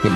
Good.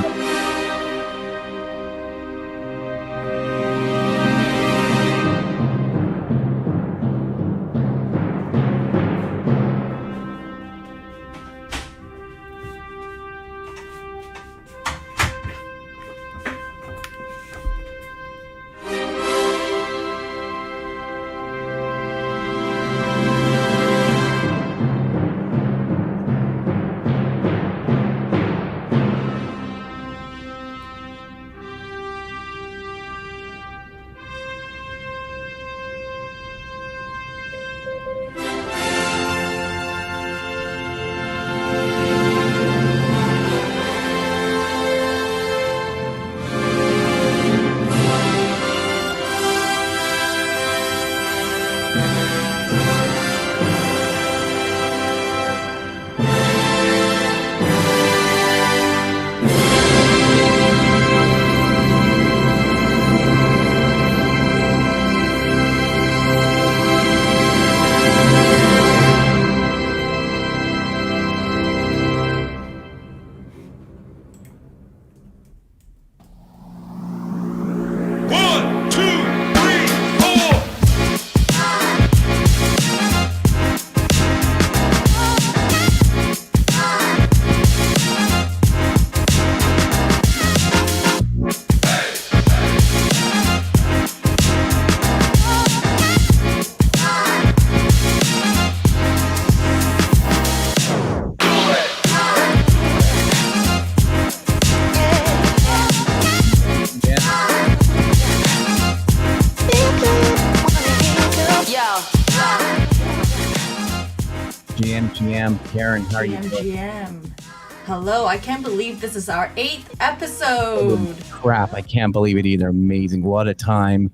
GM, Karen, how are you doing? GM. Hello, I can't believe this is our 8th episode. Holy crap, I can't believe it either. Amazing. What a time.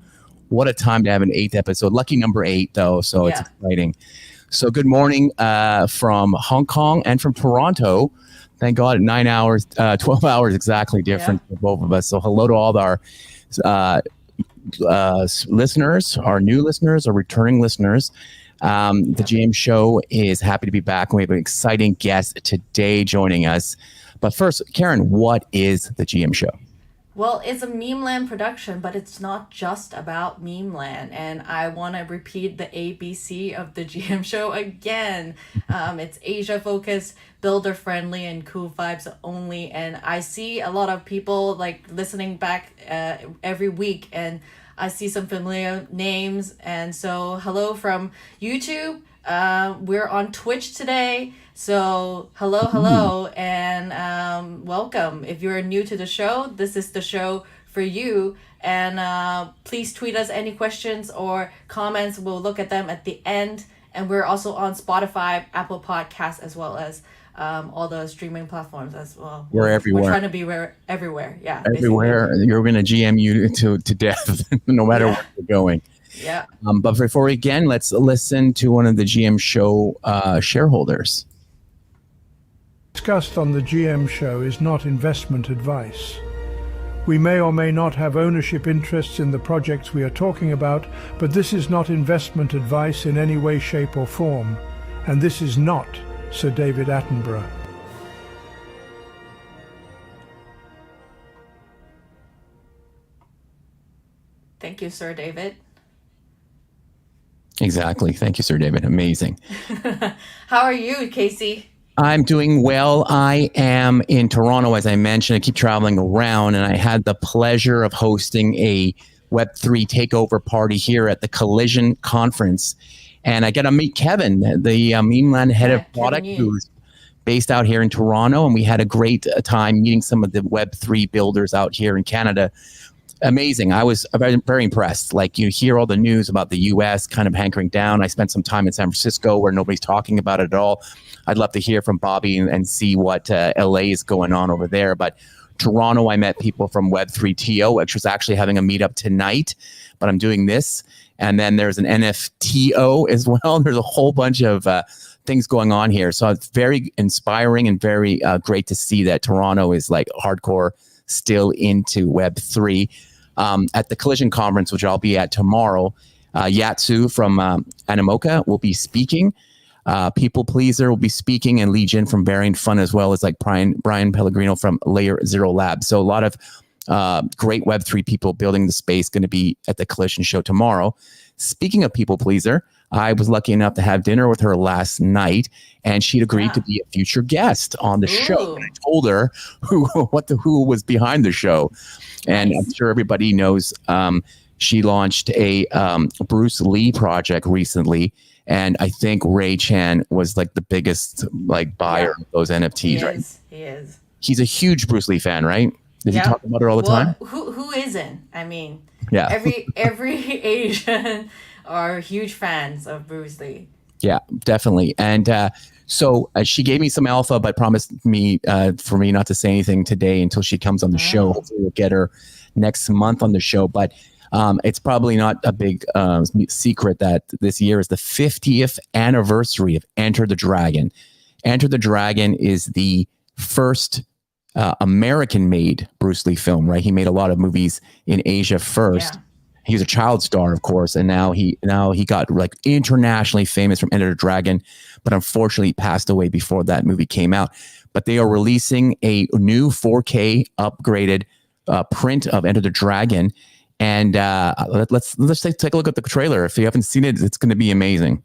What a time to have an 8th episode. Lucky number 8, though, so It's exciting. So good morning from Hong Kong and from Toronto. Thank God, 9 hours, 12 hours exactly different for both of us. So hello to all our listeners, our new listeners, our returning listeners. The GM Show is happy to be back. We have an exciting guest today joining us. But first, Karen, what is the GM Show? Well, it's a Memeland production, but it's not just about Memeland. And I want to repeat the ABC of the GM Show again. It's Asia-focused, builder-friendly, and cool vibes only. And I see a lot of people like listening back every week, and I see some familiar names. And so hello from YouTube. We're on Twitch today. So hello, and welcome. If you're new to the show, this is the show for you. And please tweet us any questions or comments. We'll look at them at the end. And we're also on Spotify, Apple Podcasts, as well as all the streaming platforms as well. We're everywhere. We're trying to be everywhere. Yeah. Everywhere. Basically. You're going to GM you to death, no matter where you're going. Yeah. But before we begin, let's listen to one of the GM Show shareholders. Discussed on the GM Show is not investment advice. We may or may not have ownership interests in the projects we are talking about, but this is not investment advice in any way, shape, or form. And this is not Sir David Attenborough. Thank you, Sir David. Exactly. Thank you, Sir David. Amazing. How are you, Casey? I'm doing well. I am in Toronto, as I mentioned. I keep traveling around, and I had the pleasure of hosting a Web3 takeover party here at the Collision Conference. And I got to meet Kevin, the Memeland head of product, who's based out here in Toronto. And we had a great time meeting some of the Web3 builders out here in Canada. Amazing. I was very impressed. Like, you hear all the news about the US kind of hankering down. I spent some time in San Francisco where nobody's talking about it at all. I'd love to hear from Bobby and see what LA is going on over there. But Toronto, I met people from Web3TO, which was actually having a meetup tonight, but I'm doing this. And then there's an NFTO as well. There's a whole bunch of things going on here. So it's very inspiring and very great to see that Toronto is like hardcore still into Web3. At the Collision Conference, which I'll be at tomorrow, Yatsu from Animoca will be speaking. People Pleaser will be speaking, and Lee Jin from Varian Fun, as well as like Brian Pellegrino from Layer Zero Labs. So a lot of great Web3 people building the space going to be at the Collision show tomorrow. Speaking of People Pleaser, I was lucky enough to have dinner with her last night, and she'd agreed to be a future guest on the show. And I told her who was behind the show. And I'm sure everybody knows she launched a Bruce Lee project recently. And I think Ray Chan was like the biggest like buyer of those NFTs, right? He is. He's a huge Bruce Lee fan, right? Does he talk about her all the time? Who isn't? I mean, every Asian are huge fans of Bruce Lee. Yeah, definitely. And so she gave me some alpha, but promised me for me not to say anything today until she comes on the show. Hopefully we'll get her next month on the show. But it's probably not a big secret that this year is the 50th anniversary of Enter the Dragon. Enter the Dragon is the first American-made Bruce Lee film, right? He made a lot of movies in Asia first. Yeah. He was a child star, of course, and now he got like internationally famous from Enter the Dragon, but unfortunately passed away before that movie came out. But they are releasing a new 4K upgraded print of Enter the Dragon, and let's take a look at the trailer. If you haven't seen it, it's going to be amazing.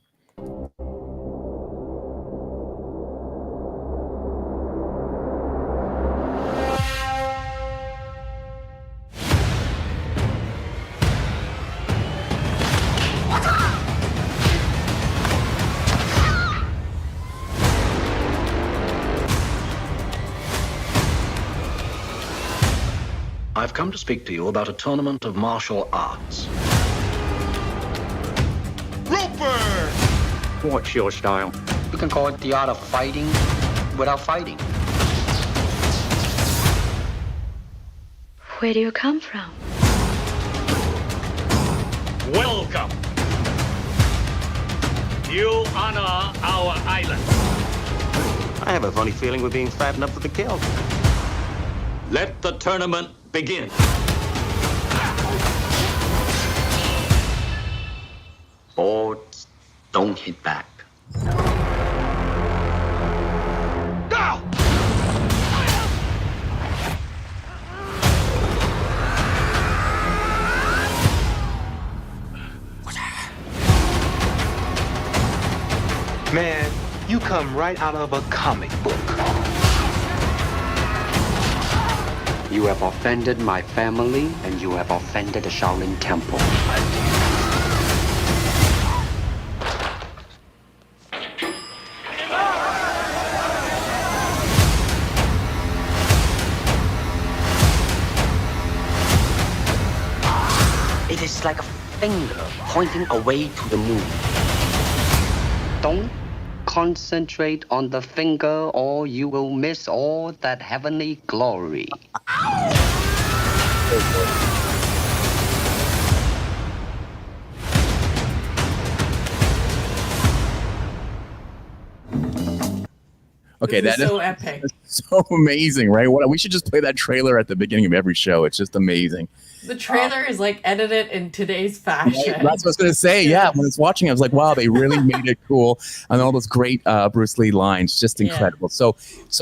I've come to speak to you about a tournament of martial arts. Roper! What's your style? You can call it the art of fighting without fighting. Where do you come from? Welcome. You honor our island. I have a funny feeling we're being fattened up for the kill. Let the tournament begin. Boards don't hit back. Go! Man, you come right out of a comic book. You have offended my family, and you have offended the Shaolin Temple. It is like a finger pointing away to the moon. Don't concentrate on the finger, or you will miss all that heavenly glory. Okay, that is so is epic. So amazing, right? We should just play that trailer at the beginning of every show. It's just amazing. The trailer is like edited in today's fashion. Right? That's what I was going to say. Yeah, when I was watching, I was like, wow, they really made it cool. And all those great Bruce Lee lines, just incredible. So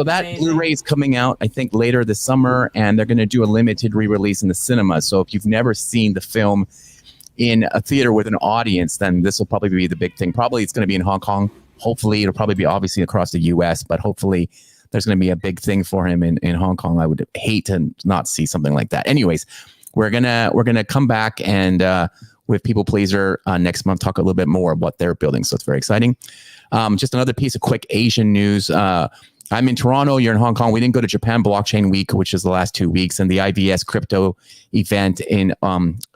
that amazing. Blu-ray is coming out, I think, later this summer, and they're going to do a limited re-release in the cinema. So if you've never seen the film in a theater with an audience, then this will probably be the big thing. Probably it's going to be in Hong Kong. Hopefully, it'll probably be obviously across the U.S., but hopefully there's going to be a big thing for him in Hong Kong. I would hate to not see something like that. Anyways, we're gonna come back and with People Pleaser next month, talk a little bit more about what they're building. So it's very exciting. Just another piece of quick Asian news. I'm in Toronto. You're in Hong Kong. We didn't go to Japan Blockchain Week, which is the last 2 weeks, and the IBS crypto event in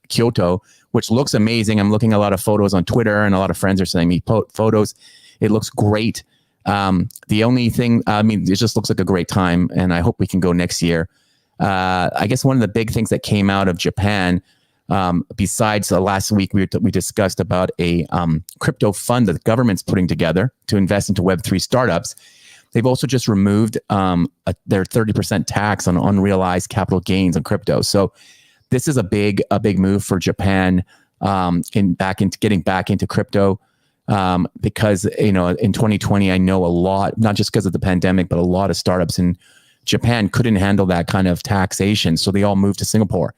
Kyoto, which looks amazing. I'm looking at a lot of photos on Twitter, and a lot of friends are sending me photos. It looks great. The only thing, it just looks like a great time, and I hope we can go next year. I guess one of the big things that came out of Japan, besides last week, we discussed about a crypto fund that the government's putting together to invest into Web3 startups. They've also just removed their 30% tax on unrealized capital gains on crypto. So this is a big move for Japan getting back into crypto. because, in 2020, I know a lot, not just because of the pandemic, but a lot of startups in Japan couldn't handle that kind of taxation. So they all moved to Singapore.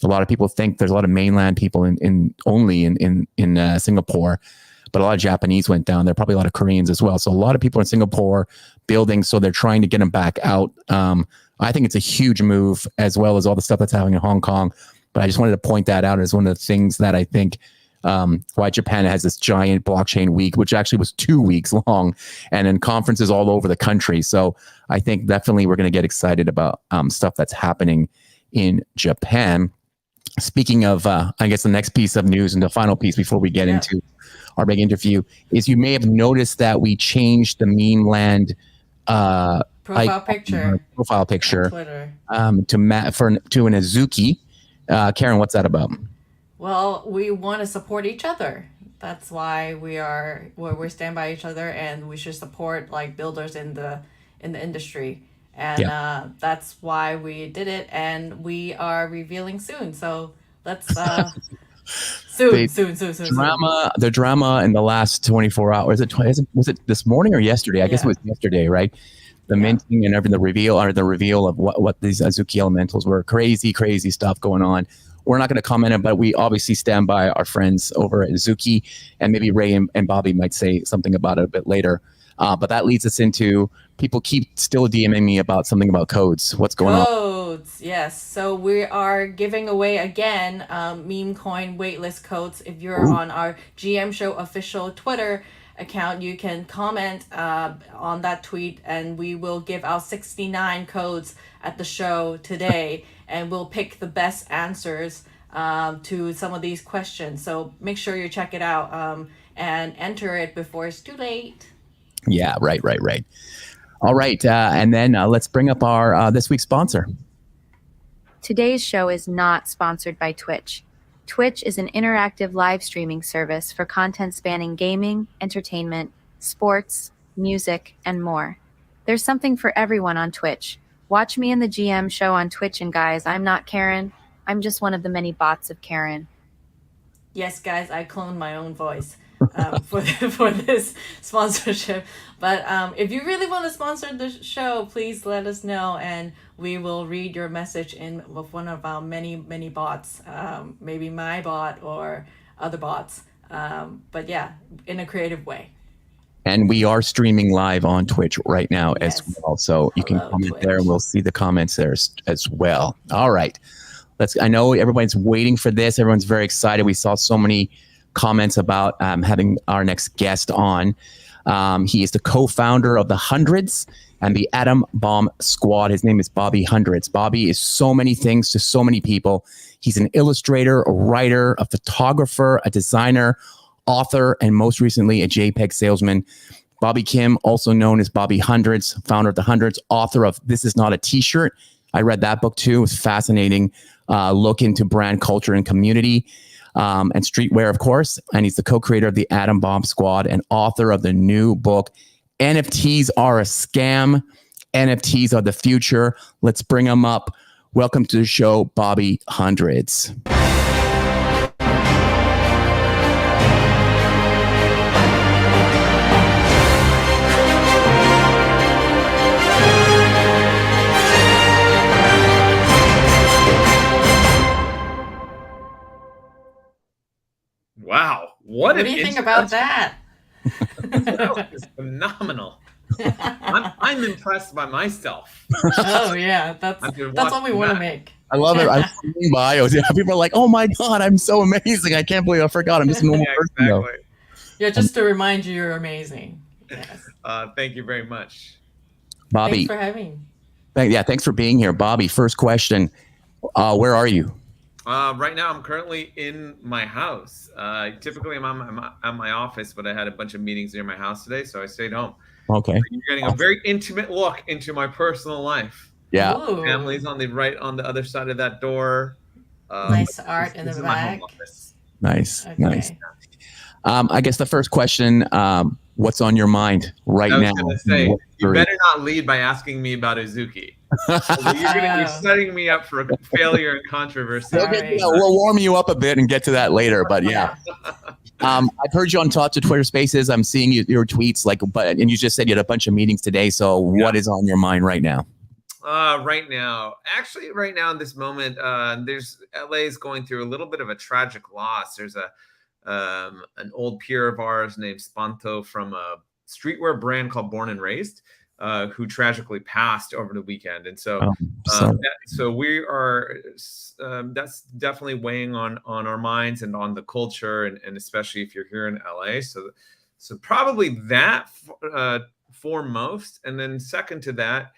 A lot of people think there's a lot of mainland people in Singapore, but a lot of Japanese went down there, probably a lot of Koreans as well. So a lot of people in Singapore building, so they're trying to get them back out. I think it's a huge move, as well as all the stuff that's happening in Hong Kong. But I just wanted to point that out as one of the things that I think why Japan has this giant blockchain week, which actually was 2 weeks long, and then conferences all over the country. So I think definitely we're going to get excited about stuff that's happening in Japan. Speaking of, I guess the next piece of news and the final piece before we get into our big interview is you may have noticed that we changed the Meme Land profile picture on Twitter. to an Azuki. Karen, what's that about? Well, we want to support each other. That's why we stand by each other, and we should support like builders in the industry. And that's why we did it, and we are revealing soon. So let's soon. The drama in the last 24 hours. Was it this morning or yesterday? I guess it was yesterday, right? The minting and everything, the reveal of what these Azuki elementals were. Crazy stuff going on. We're not going to comment on it, but we obviously stand by our friends over at Azuki, and maybe Ray and Bobby might say something about it a bit later. But that leads us into people keep still DMing me about something about codes. What's going on? Codes, yes. So we are giving away again meme coin waitlist codes. If you're on our GM Show official Twitter account, you can comment on that tweet, and we will give out 69 codes at the show today, and we'll pick the best answers to some of these questions. So make sure you check it out and enter it before it's too late. Yeah, right. All right, and then let's bring up our this week's sponsor. Today's show is not sponsored by Twitch. Twitch is an interactive live streaming service for content spanning gaming, entertainment, sports, music, and more. There's something for everyone on Twitch. Watch me in the GM Show on Twitch, and guys, I'm not Karen. I'm just one of the many bots of Karen. Yes, guys, I cloned my own voice for this sponsorship. But if you really want to sponsor the show, please let us know, and we will read your message in with one of our many bots, maybe my bot or other bots. But yeah, in a creative way. And we are streaming live on Twitch right now as well. So you can comment Twitch there, and we'll see the comments there as well. All right. I know everybody's waiting for this. Everyone's very excited. We saw so many comments about having our next guest on. He is the co-founder of the Hundreds and the Atom Bomb Squad. His name is Bobby Hundreds. Bobby is so many things to so many people. He's an illustrator, a writer, a photographer, a designer, author, and most recently a JPEG salesman. Bobby Kim, also known as Bobby Hundreds, founder of the Hundreds, author of This Is Not a T-Shirt. I read that book too. It was fascinating look into brand culture and community. And streetwear, of course. And he's the co-creator of the Atom Bomb Squad and author of the new book, NFTs Are a Scam. NFTs Are the Future. Let's bring him up. Welcome to the show, Bobby Hundreds. Wow. What do you think about that? That was phenomenal. I'm impressed by myself. Oh yeah, that's what we want to make. I love it. I'm seeing bios. People are like, "Oh my god, I'm so amazing! I can't believe I forgot. I'm just a normal person." Exactly. Yeah, just to remind you, you're amazing. Yes. Thank you very much, Bobby. Thanks for having me. Thanks for being here, Bobby. First question: where are you? Right now, I'm currently in my house. Typically, I'm at my office, but I had a bunch of meetings near my house today, so I stayed home. Okay. You're getting a very intimate look into my personal life. Yeah. Ooh. Family's on the other side of that door. Nice art in the back. Nice. Okay. Nice. I guess the first question, what's on your mind right I was now? going to say, you better not lead by asking me about Azuki. You're going to be setting me up for failure and controversy. We'll warm you up a bit and get to that later. But yeah. I've heard you on lots of Twitter Spaces. I'm seeing your tweets, and you just said you had a bunch of meetings today. So what is on your mind right now? Right now in this moment, there's LA is going through a little bit of a tragic loss. There's an old peer of ours named Spanto from a streetwear brand called Born and Raised, who tragically passed over the weekend. And so, so we are, that's definitely weighing on our minds and on the culture, and especially if you're here in LA. So probably that foremost, and then second to that,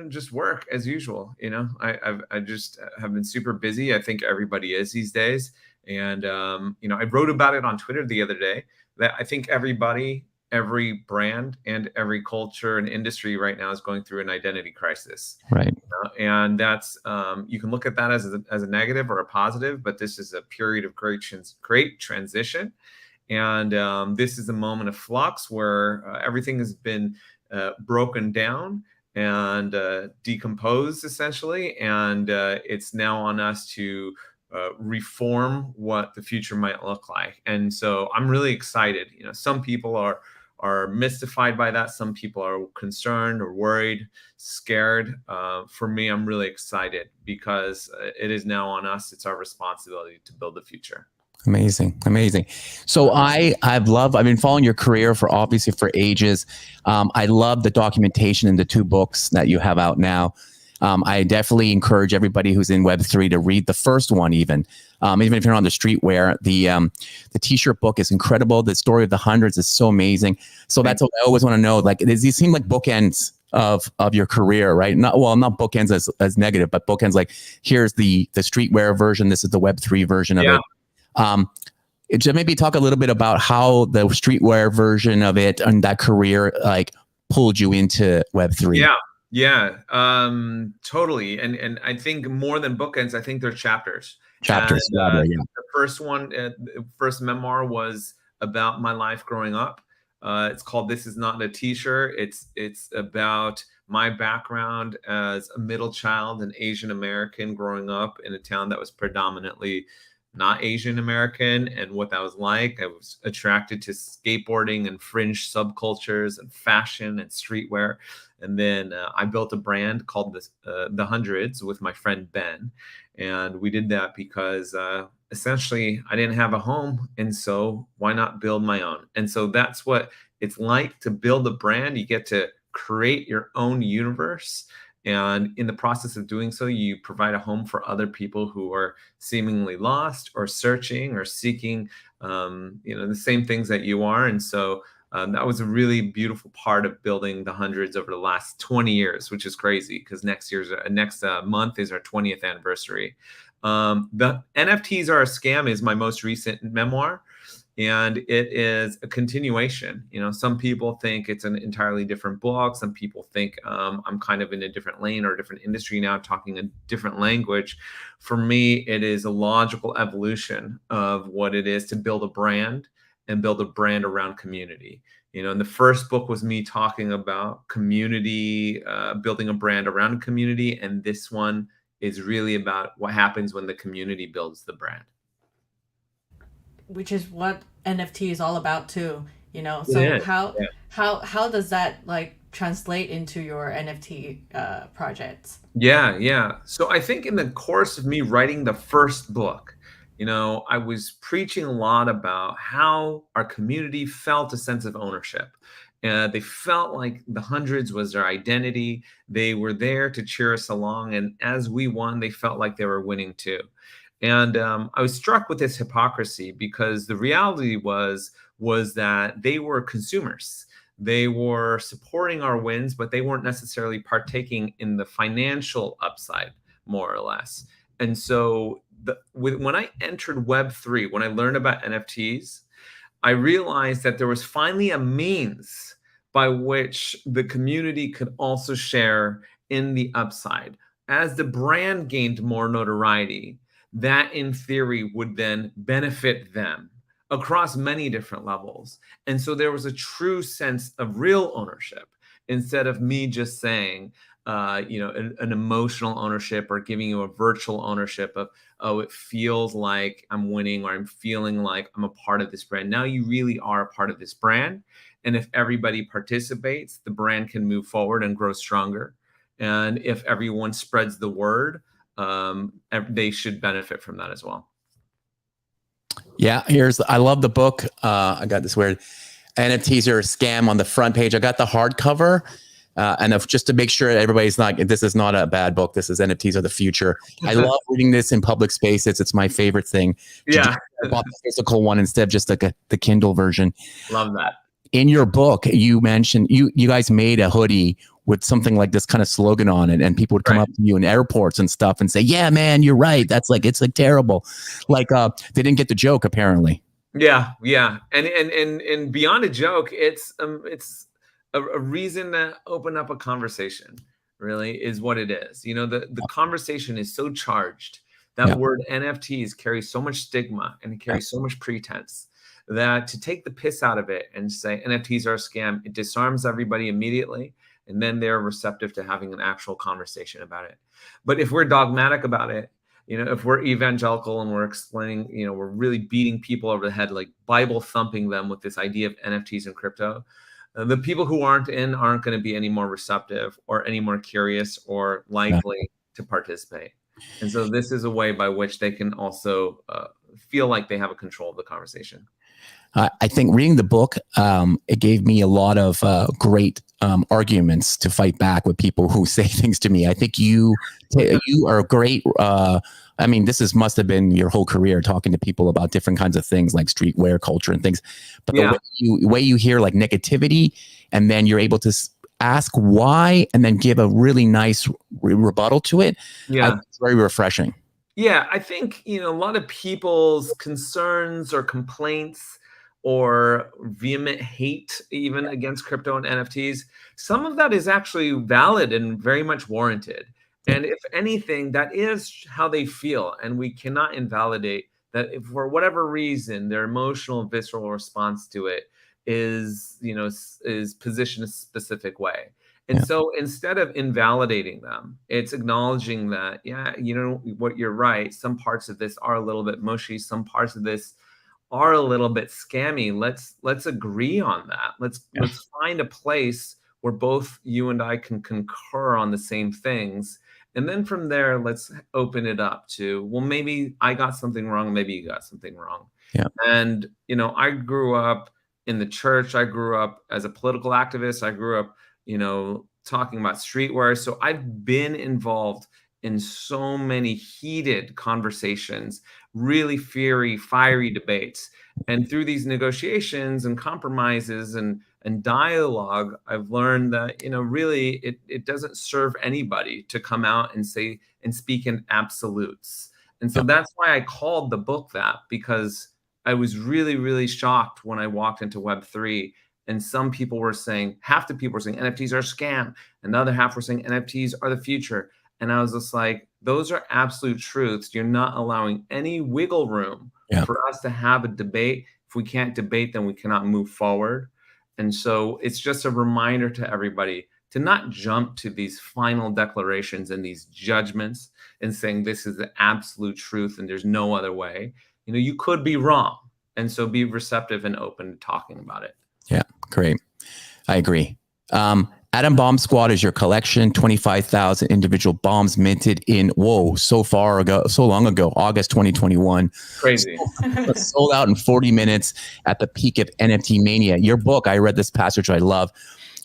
just work as usual. I just have been super busy. I think everybody is these days. And, I wrote about it on Twitter the other day that I think everybody, every brand and every culture and industry right now is going through an identity crisis. Right. And that's, you can look at that as a negative or a positive, but this is a period of great transition. And this is a moment of flux where everything has been broken down and decomposed essentially. And it's now on us to reform what the future might look like. And so I'm really excited. Some people are mystified by that. Some people are concerned or worried, scared. For me, I'm really excited because it is now on us. It's our responsibility to build the future. Amazing. So I've been following your career for ages. I love the documentation in the 2 books that you have out now. I definitely encourage everybody who's in Web3 to read the first one, even if you're on the streetwear. The T-shirt book is incredible. The story of the hundreds is so amazing. So that's what I always want to know. These seem like bookends of your career, right? Not bookends as negative, but bookends like here's the streetwear version. This is the Web3 version of it. Just maybe talk a little bit about how the streetwear version of it and that career pulled you into Web3. Yeah, totally. And I think more than bookends, I think they're chapters. The first one, the first memoir was about my life growing up. It's called This Is Not a T-shirt. It's about my background as a middle child, an Asian American growing up in a town that was predominantly not Asian American, and what that was like. I was attracted to skateboarding and fringe subcultures and fashion and streetwear. And then I built a brand called the Hundreds with my friend Ben. And we did that because essentially I didn't have a home. And so why not build my own? And so that's what it's like to build a brand. You get to create your own universe. And in the process of doing so, you provide a home for other people who are seemingly lost or searching or seeking, the same things that you are. And so that was a really beautiful part of building the Hundreds over the last 20 years, which is crazy because next month is our 20th anniversary. The NFTs Are a Scam is my most recent memoir. And it is a continuation. Some people think it's an entirely different book. Some people think I'm kind of in a different lane or a different industry now, talking a different language. For me, it is a logical evolution of what it is to build a brand and build a brand around community. And the first book was me talking about community, building a brand around a community. And this one is really about what happens when the community builds the brand. Which is what NFT is all about too, So how does that translate into your NFT projects? Yeah. So I think in the course of me writing the first book, I was preaching a lot about how our community felt a sense of ownership. They felt like the Hundreds was their identity. They were there to cheer us along. And as we won, they felt like they were winning too. And I was struck with this hypocrisy because the reality was that they were consumers. They were supporting our wins, but they weren't necessarily partaking in the financial upside, more or less. And so when I entered Web3, when I learned about NFTs, I realized that there was finally a means by which the community could also share in the upside. As the brand gained more notoriety, that in theory would then benefit them across many different levels. And so there was a true sense of real ownership instead of me just saying, an emotional ownership or giving you a virtual ownership of, oh, it feels like I'm winning or I'm feeling like I'm a part of this brand. Now you really are a part of this brand. And if everybody participates, the brand can move forward and grow stronger. And if everyone spreads the word, they should benefit from that as well. Yeah, I love the book. I got this weird NFTs are a scam on the front page. I got the hardcover. Just to make sure this is not a bad book. This is NFTs Are the Future. I love reading this in public spaces. It's my favorite thing. Yeah. I bought the physical one instead of just like the Kindle version. Love that. In your book, you mentioned you guys made a hoodie with something like this kind of slogan on it, and people would come up to you in airports and stuff and say, "Yeah, man, you're right. It's like terrible." Like they didn't get the joke apparently. Yeah, and beyond a joke, it's a reason to open up a conversation. Really, is what it is. The conversation is so charged. That word NFTs carries so much stigma and it carries so much pretense that to take the piss out of it and say NFTs are a scam, it disarms everybody immediately. And then they're receptive to having an actual conversation about it. But if we're dogmatic about it, if we're evangelical and we're explaining, we're really beating people over the head, like Bible thumping them with this idea of NFTs and crypto, the people who aren't going to be any more receptive or any more curious or likely to participate. And so this is a way by which they can also feel like they have a control of the conversation. I think reading the book, it gave me a lot of great arguments to fight back with people who say things to me. I think you are great. This must have been your whole career talking to people about different kinds of things like streetwear culture and things. But the way you hear like negativity, and then you're able to ask why, and then give a really nice rebuttal to it. Yeah, it's very refreshing. Yeah, I think a lot of people's concerns or complaints or vehement hate even against crypto and NFTs, some of that is actually valid and very much warranted. And if anything, that is how they feel. And we cannot invalidate that if for whatever reason, their emotional, visceral response to it is positioned a specific way. And so instead of invalidating them, it's acknowledging that, what you're right. Some parts of this are a little bit mushy. Some parts of this are a little bit scammy. Let's agree on that. Let's find a place where both you and I can concur on the same things. And then from there, let's open it up to, well, maybe I got something wrong. Maybe you got something wrong. Yeah. And, I grew up in the church. I grew up as a political activist. I grew up, talking about streetwear. So I've been involved in so many heated conversations, really fiery debates. And through these negotiations and compromises and dialogue, I've learned that, really it doesn't serve anybody to come out and say and speak in absolutes. And so that's why I called the book that, because I was really, really shocked when I walked into Web3 and some people were saying, half the people were saying NFTs are a scam, and the other half were saying NFTs are the future. And I was just like, those are absolute truths. You're not allowing any wiggle room for us to have a debate. If we can't debate, then we cannot move forward. And so it's just a reminder to everybody to not jump to these final declarations and these judgments and saying this is the absolute truth and there's no other way. You could be wrong. And so be receptive and open to talking about it. Yeah, great. I agree. Atom Bomb Squad is your collection. 25,000 individual bombs minted in, so long ago, August 2021. Crazy. Sold out in 40 minutes at the peak of NFT mania. Your book, I read this passage I love.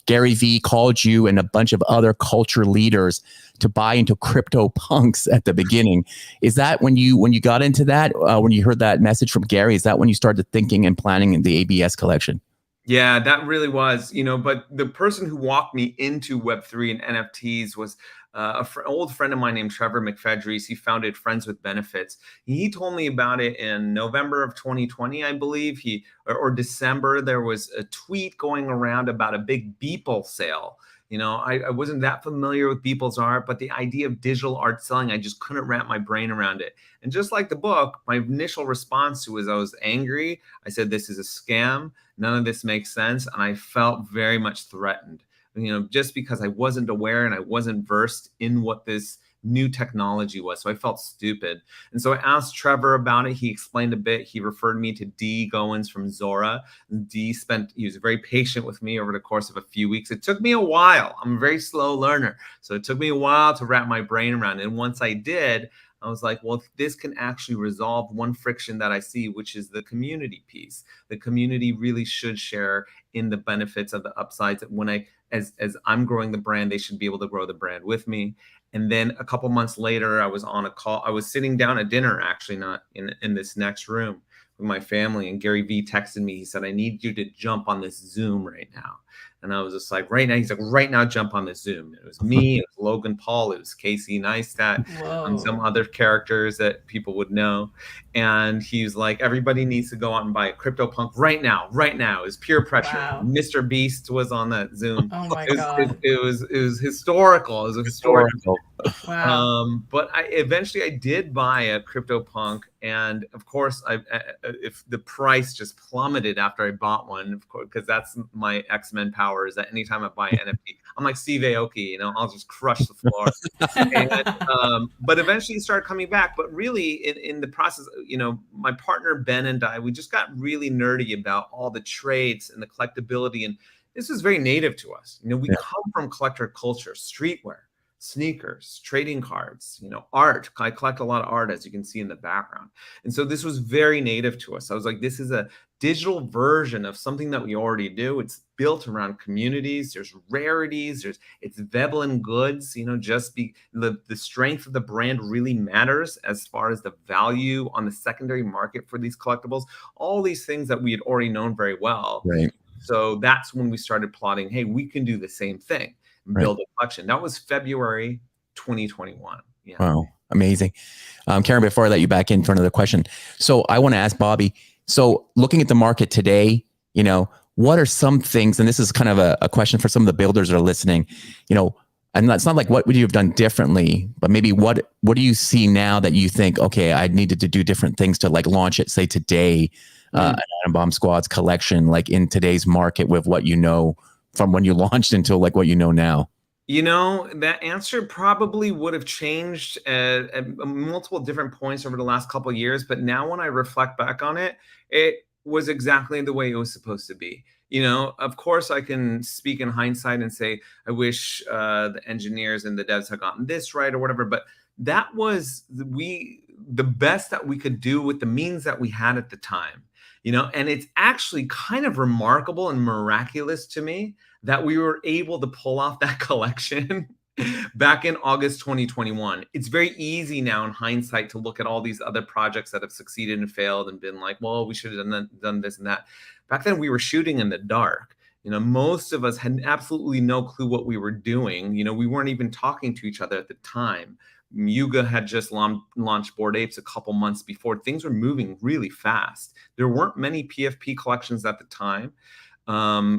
Gary Vee called you and a bunch of other culture leaders to buy into crypto punks at the beginning. Is that when you got into that, when you heard that message from Gary, is that when you started thinking and planning the ABS collection? Yeah, that really was, but the person who walked me into Web3 and NFTs was an old friend of mine named Trevor McFedries. He founded Friends with Benefits. He told me about it in November of 2020, I believe, or December. There was a tweet going around about a big Beeple sale, I wasn't that familiar with people's art, but the idea of digital art selling, I just couldn't wrap my brain around it. And just like the book, my initial response to it was I was angry. I said, this is a scam. None of this makes sense. And I felt very much threatened, just because I wasn't aware and I wasn't versed in what this new technology was. So I felt stupid. And so I asked Trevor about it. He explained a bit. He referred me to D Goins from Zora. He was very patient with me over the course of a few weeks. It took me a while. I'm a very slow learner. So it took me a while to wrap my brain around it. And once I did, I was like, well, this can actually resolve one friction that I see, which is the community piece. The community really should share in the benefits of the upsides. As I'm growing the brand, they should be able to grow the brand with me. And then a couple months later, I was on a call. I was sitting down at dinner, actually, not in this next room with my family. And Gary Vee texted me. He said, I need you to jump on this Zoom right now. And I was just like, right now? He's like, right now, jump on this Zoom. It was me, it was Logan Paul, it was Casey Neistat, and some other characters that people would know. And he's like, everybody needs to go out and buy a CryptoPunk right now. Right now. It was pure pressure. Wow. Mr. Beast was on that Zoom. Oh my God. It was historical. It was a historical. Wow. But eventually I did buy a CryptoPunk, and of course, if the price just plummeted after I bought one, of course, because that's my X-Men power, is that anytime I buy an NFT, I'm like Steve Aoki, I'll just crush the floor. But eventually it started coming back. But really, in the process, my partner Ben and I, we just got really nerdy about all the traits and the collectability, and this is very native to us. We come from collector culture, streetwear, sneakers, trading cards, art. I collect a lot of art, as you can see in the background. And so this was very native to us. I was like, this is a digital version of something that we already do. It's built around communities. There's rarities. It's Veblen goods. The strength of the brand really matters as far as the value on the secondary market for these collectibles. All these things that we had already known very well. Right. So that's when we started plotting, hey, we can do the same thing. Build a collection. That was February 2021. Yeah. Wow. Amazing. Karen, before I let you back in for another question. So I want to ask Bobby, so looking at the market today, what are some things, and this is kind of a question for some of the builders that are listening, and it's not like what would you have done differently, but maybe what do you see now that you think, okay, I needed to do different things to like launch it, say today, an Atom Bomb Squad's collection, like in today's market with what from when you launched until like what now? That answer probably would have changed at multiple different points over the last couple of years. But now when I reflect back on it, it was exactly the way it was supposed to be. Of course, I can speak in hindsight and say, I wish the engineers and the devs had gotten this right or whatever. But that was the best that we could do with the means that we had at the time. And it's actually kind of remarkable and miraculous to me that we were able to pull off that collection back in August 2021. It's very easy now in hindsight to look at all these other projects that have succeeded and failed and been like, well, we should have done this and that. Back then we were shooting in the dark. Most of us had absolutely no clue what we were doing. We weren't even talking to each other at the time. Yuga had just launched Bored Apes a couple months before. Things were moving really fast. There weren't many PFP collections at the time.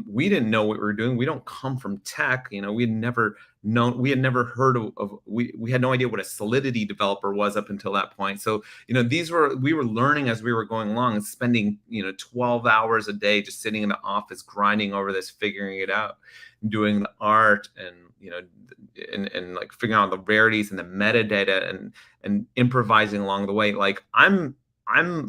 We didn't know what we were doing. We don't come from tech. We had never heard of we had no idea what a Solidity developer was up until that point. So, we were learning as we were going along and spending, 12 hours a day just sitting in the office, grinding over this, figuring it out, doing the art and, and like figuring out the rarities and the metadata and improvising along the way. Like I'm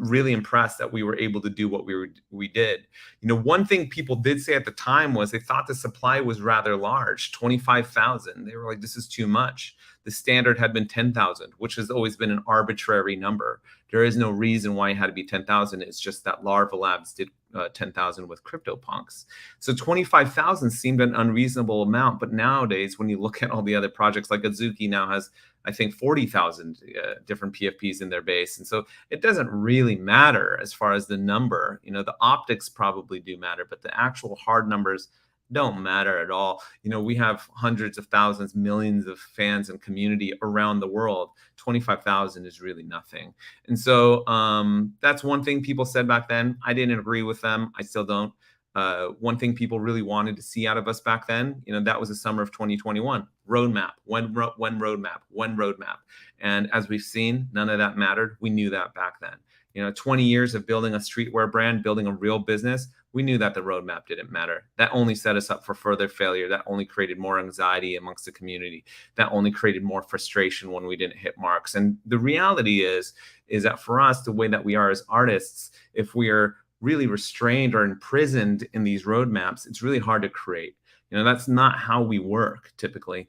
really impressed that we were able to do what we did. One thing people did say at the time was they thought the supply was rather large, 25,000. They were like, this is too much. The standard had been 10,000, which has always been an arbitrary number. There is no reason why it had to be 10,000. It's just that Larva Labs did 10,000 with CryptoPunks. So 25,000 seemed an unreasonable amount. But nowadays, when you look at all the other projects, like Azuki now has, I think, 40,000 different PFPs in their base. And so it doesn't really matter as far as the number. The optics probably do matter, but the actual hard numbers don't matter at all. We have hundreds of thousands, millions of fans and community around the world. 25,000 is really nothing. And so that's one thing people said back then. I didn't agree with them. I still don't. One thing people really wanted to see out of us back then, that was the summer of 2021. Roadmap, when roadmap. And as we've seen, none of that mattered. We knew that back then. 20 years of building a streetwear brand, building a real business, we knew that the roadmap didn't matter. That only set us up for further failure. That only created more anxiety amongst the community. That only created more frustration when we didn't hit marks. And the reality is that for us, the way that we are as artists, if we are really restrained or imprisoned in these roadmaps, it's really hard to create. That's not how we work typically.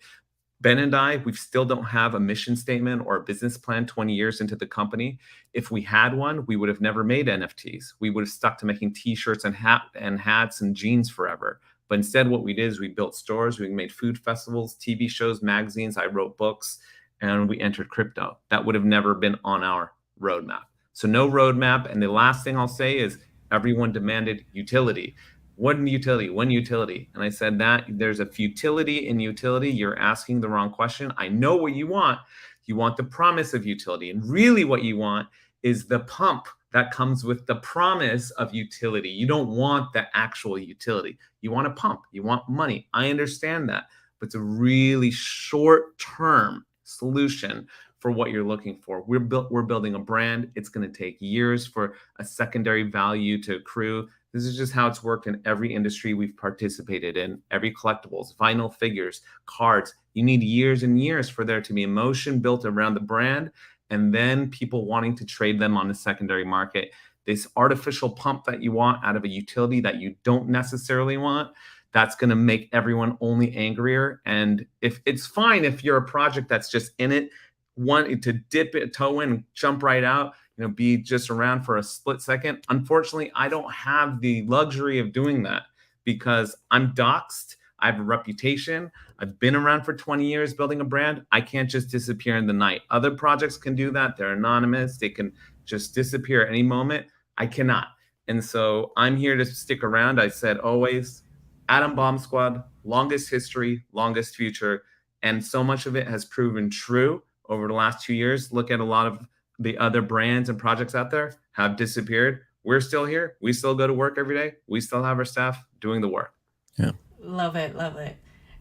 Ben and I, we still don't have a mission statement or a business plan 20 years into the company. If we had one, we would have never made NFTs. We would have stuck to making t-shirts and hats and jeans forever. But instead, what we did is we built stores, we made food festivals, TV shows, magazines, I wrote books, and we entered crypto. That would have never been on our roadmap. So no roadmap. And the last thing I'll say is everyone demanded utility. When utility? And I said that there's a futility in utility. You're asking the wrong question. I know what you want. You want the promise of utility. And really what you want is the pump that comes with the promise of utility. You don't want the actual utility. You want a pump. You want money. I understand that. But it's a really short-term solution for what you're looking for. We're building a brand. It's going to take years for a secondary value to accrue. This is just how it's worked in every industry we've participated in, every collectibles, vinyl figures, cards. You need years and years for there to be emotion built around the brand and then people wanting to trade them on the secondary market. This artificial pump that you want out of a utility that you don't necessarily want, that's going to make everyone only angrier. And if it's fine if you're a project that's just in it, wanting to dip it, toe in, jump right out, be just around for a split second. Unfortunately, I don't have the luxury of doing that because I'm doxxed. I have a reputation. I've been around for 20 years building a brand. I can't just disappear in the night. Other projects can do that. They're anonymous. They can just disappear at any moment. I cannot. And so I'm here to stick around. I said always, Atom Bomb Squad, longest history, longest future. And so much of it has proven true over the last 2 years. Look at a lot of the other brands and projects out there have disappeared. We're still here. We still go to work every day. We still have our staff doing the work. Yeah. Love it.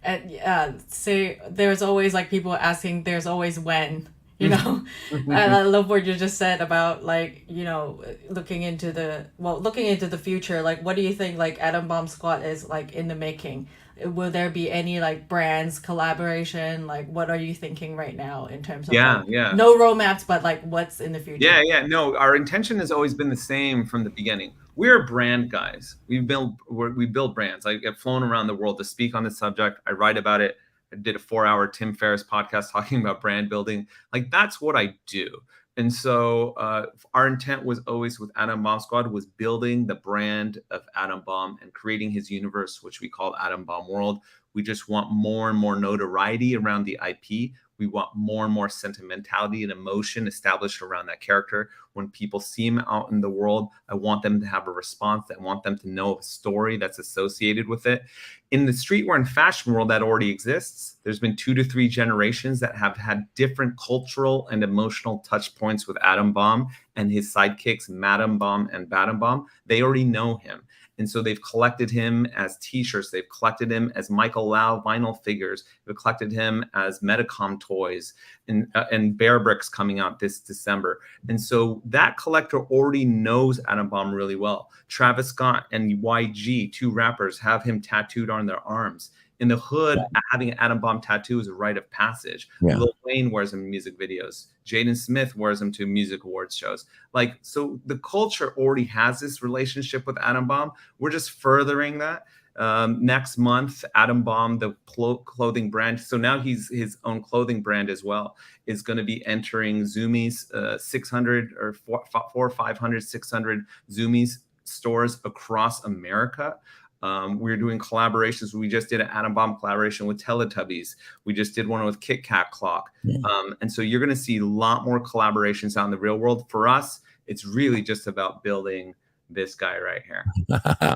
And so there's always people asking, there's always when, and I love what you just said about looking into the future. What do you think Atom Bomb Squad is in the making? Will there be any brands collaboration? What are you thinking right now in terms of no roadmaps, but what's in the future? No, our intention has always been the same from the beginning. We're brand guys. We build brands. I get flown around the world to speak on this subject. I write about it. I did a 4-hour Tim Ferriss podcast talking about brand building. That's what I do. And so our intent was always with Atom Bomb Squad was building the brand of Atom Bomb and creating his universe, which we call Atom Bomb World. We just want more and more notoriety around the IP. We want more and more sentimentality and emotion established around that character. When people see him out in the world, I want them to have a response. I want them to know a story that's associated with it. In the streetwear and fashion world that already exists, there's been 2 to 3 generations that have had different cultural and emotional touch points with Atom Bomb and his sidekicks, Madam Bomb and Batum Bomb. They already know him. And so they've collected him as t-shirts. They've collected him as Michael Lau vinyl figures. They've collected him as Metacom toys and Bear Bricks coming out this December. And so that collector already knows Atom Bomb really well. Travis Scott and YG, 2 rappers, have him tattooed on their arms. In the hood, having an Atom Bomb tattoo is a rite of passage. Yeah. Lil Wayne wears them in music videos. Jaden Smith wears them to music awards shows. So the culture already has this relationship with Atom Bomb. We're just furthering that. Next month, Atom Bomb, the clothing brand, so now he's his own clothing brand as well, is going to be entering Zumiez 600 or 400 or 500, 600 Zumiez stores across America. We're doing collaborations. We just did an Atom Bomb collaboration with Teletubbies. We just did one with Kit Kat Clock. Yeah. And so you're going to see a lot more collaborations out in the real world. For us, it's really just about building this guy right here.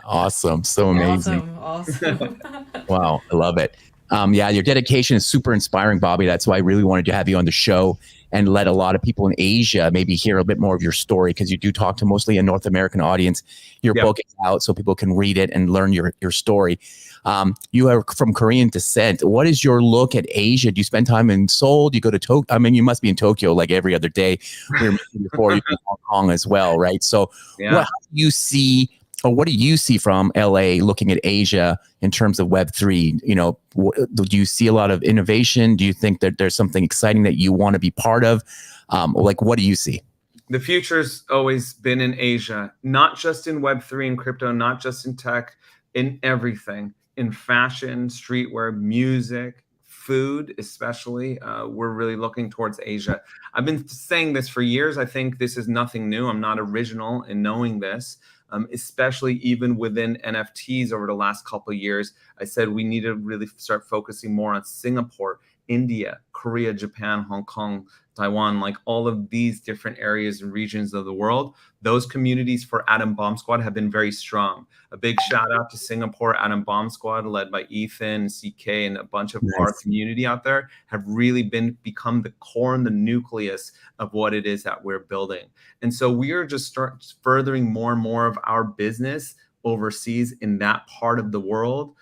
Awesome. So amazing. Awesome. Wow. I love it. Your dedication is super inspiring, Bobby. That's why I really wanted to have you on the show. and let a lot of people in Asia maybe hear a bit more of your story, because you do talk to mostly a North American audience. Your book is out so people can read it and learn your story. You are from Korean descent. What is your look at Asia? Do you spend time in Seoul? Do you go to Tokyo? I mean, you must be in Tokyo like every other day. We were mentioning before, you're in Hong Kong as well, right? So how do you see, or what do you see from LA looking at Asia in terms of Web3? You know, do you see a lot of innovation? Do you think that there's something exciting that you want to be part of? Like, what do you see? The future's always been in Asia, not just in Web3 and crypto, not just in tech, in everything, in fashion, streetwear, music, food, especially. We're really looking towards Asia. I've been saying this for years. I think this is nothing new. I'm not original in knowing this. Especially even within NFTs over the last couple of years, I said we need to really start focusing more on Singapore, India, Korea, Japan, Hong Kong, Taiwan, like all of these different areas and regions of the world. Those communities for Atom Bomb Squad have been very strong. A big shout out to Singapore Atom Bomb Squad, led by Ethan, CK, and a bunch of our community out there, have really become the core and the nucleus of what it is that we're building. And so we are just furthering more and more of our business overseas in that part of the world.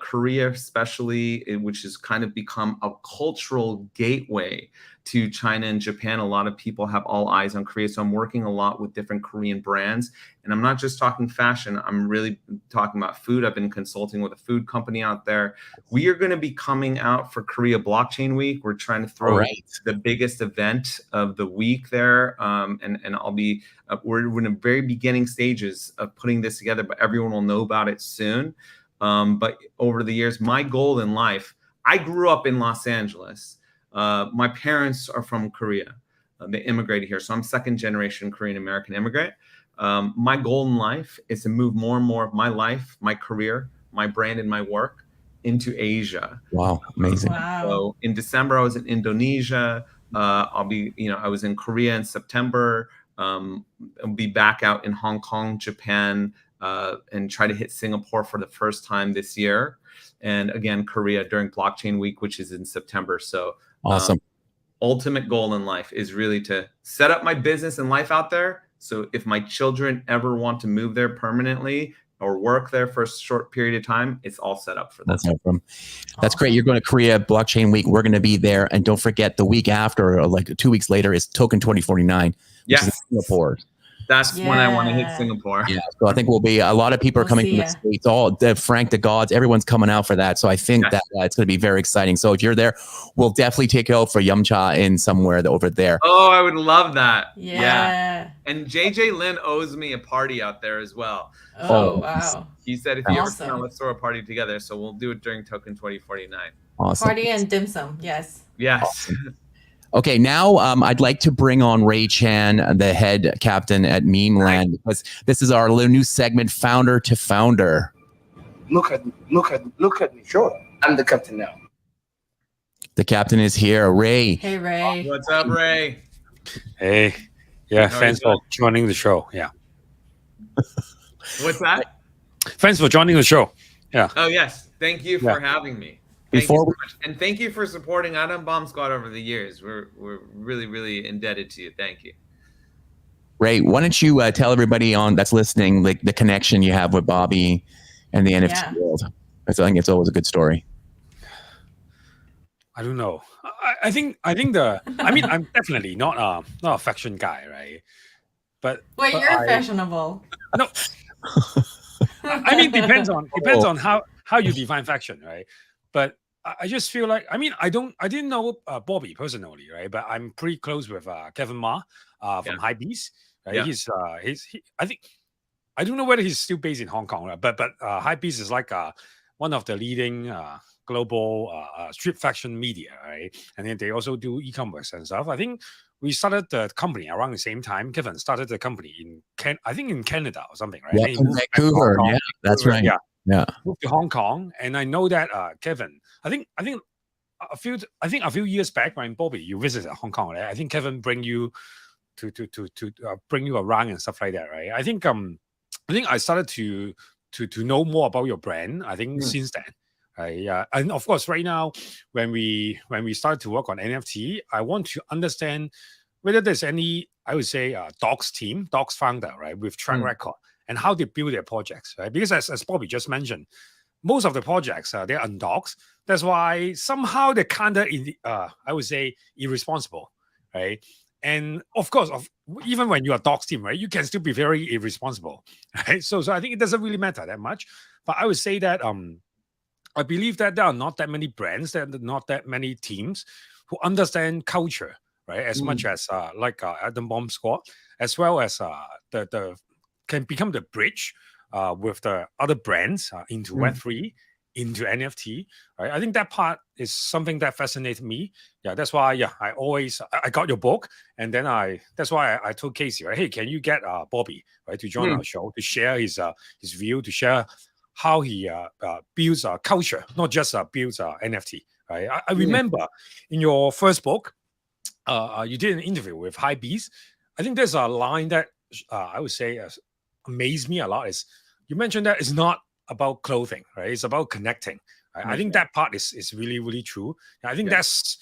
Korea especially, which has kind of become a cultural gateway to China and Japan. A lot of people have all eyes on Korea. So I'm working a lot with different Korean brands. And I'm not just talking fashion. I'm really talking about food. I've been consulting with a food company out there. We are going to be coming out for Korea Blockchain Week. We're trying to throw the biggest event of the week there. And I'll be, we're in the very beginning stages of putting this together, but everyone will know about it soon. But over the years, my goal in life, I grew up in Los Angeles. My parents are from Korea. They immigrated here. So I'm second generation Korean American immigrant. My goal in life is to move more and more of my life, my career, my brand, and my work into Asia. Wow, amazing. So in December, I was in Indonesia. I was in Korea in September. I'll be back out in Hong Kong, Japan, and try to hit Singapore for the first time this year. And again, Korea during Blockchain Week, which is in September. So awesome. Ultimate goal in life is really to set up my business and life out there. So if my children ever want to move there permanently or work there for a short period of time, it's all set up for them. That's great. You're going to Korea Blockchain Week. We're going to be there. And don't forget, the week after, or like 2 weeks later, is Token 2049, which is in Singapore. That's when I want to hit Singapore. Yeah, so I think we'll be a lot of people are coming from the States. All the Frank the Gods, everyone's coming out for that. So I think that it's going to be very exciting. So if you're there, we'll definitely take you out for Yum Cha in somewhere over there. Oh, I would love that. Yeah. And JJ Lin owes me a party out there as well. Oh, wow. He said if you ever come, let's throw a party together. So we'll do it during Token 2049. Awesome. Party and dim sum. Yes. Awesome. Okay, now I'd like to bring on Ray Chan, the head captain at Meme Land, because this is our new segment, Founder to Founder. Look at me. Sure, I'm the captain now. The captain is here, Ray. Hey, Ray. What's up, Ray? Hey, yeah, thanks for joining the show. Yeah. What's that? Thanks for joining the show. Yeah. Oh yes, thank you for having me. Thank you so much. And thank you for supporting Atom Bomb Squad over the years. We're really, really indebted to you. Thank you. Ray, why don't you tell everybody that's listening, like the connection you have with Bobby and the NFT world? I think it's always a good story. I don't know. I think I'm definitely not a fashion guy, right? But you're fashionable. No. I mean, depends on how you define fashion, right? But I just feel like, I didn't know Bobby personally, right? But I'm pretty close with Kevin Ma from Hypebeast. Right? Yeah. I don't know whether he's still based in Hong Kong, right? But Hypebeast is like one of the leading global street fashion media, right? And then they also do e-commerce and stuff. I think we started the company around the same time. Kevin started the company in Canada or something, right? Yeah, in Vancouver. Yeah, that's right. Yeah, moved to Hong Kong, and I know that Kevin. I think a few years back when Bobby you visited Hong Kong, right? I think Kevin bring you to bring you around and stuff like that, right? I think I started to know more about your brand. I think since then, right? And of course, right now, when we start to work on NFT, I want to understand whether there's any, I would say, Docs team, Docs founder, right, with track record and how they build their projects, right? Because as Bobby just mentioned, most of the projects they're on Docs. That's why somehow they're kind of, I would say, irresponsible, right? And of course, even when you're a Docs team, right, you can still be very irresponsible, right? So I think it doesn't really matter that much. But I would say that I believe that there are not that many brands, there are not that many teams who understand culture, right? As much as like Atom Bomb Squad, as well as the can become the bridge with the other brands into Web3, into NFT, right? I think that part is something that fascinates me. Yeah, that's why, I got your book, and then that's why I told Casey, right? Hey, can you get Bobby, right, to join our show, to share his view, to share how he builds culture, not just builds NFT, right? I remember in your first book, you did an interview with High Beast. I think there's a line that I would say amazed me a lot is you mentioned that it's not about clothing, right? It's about connecting. Right? I think that part is really, really true. And I think that's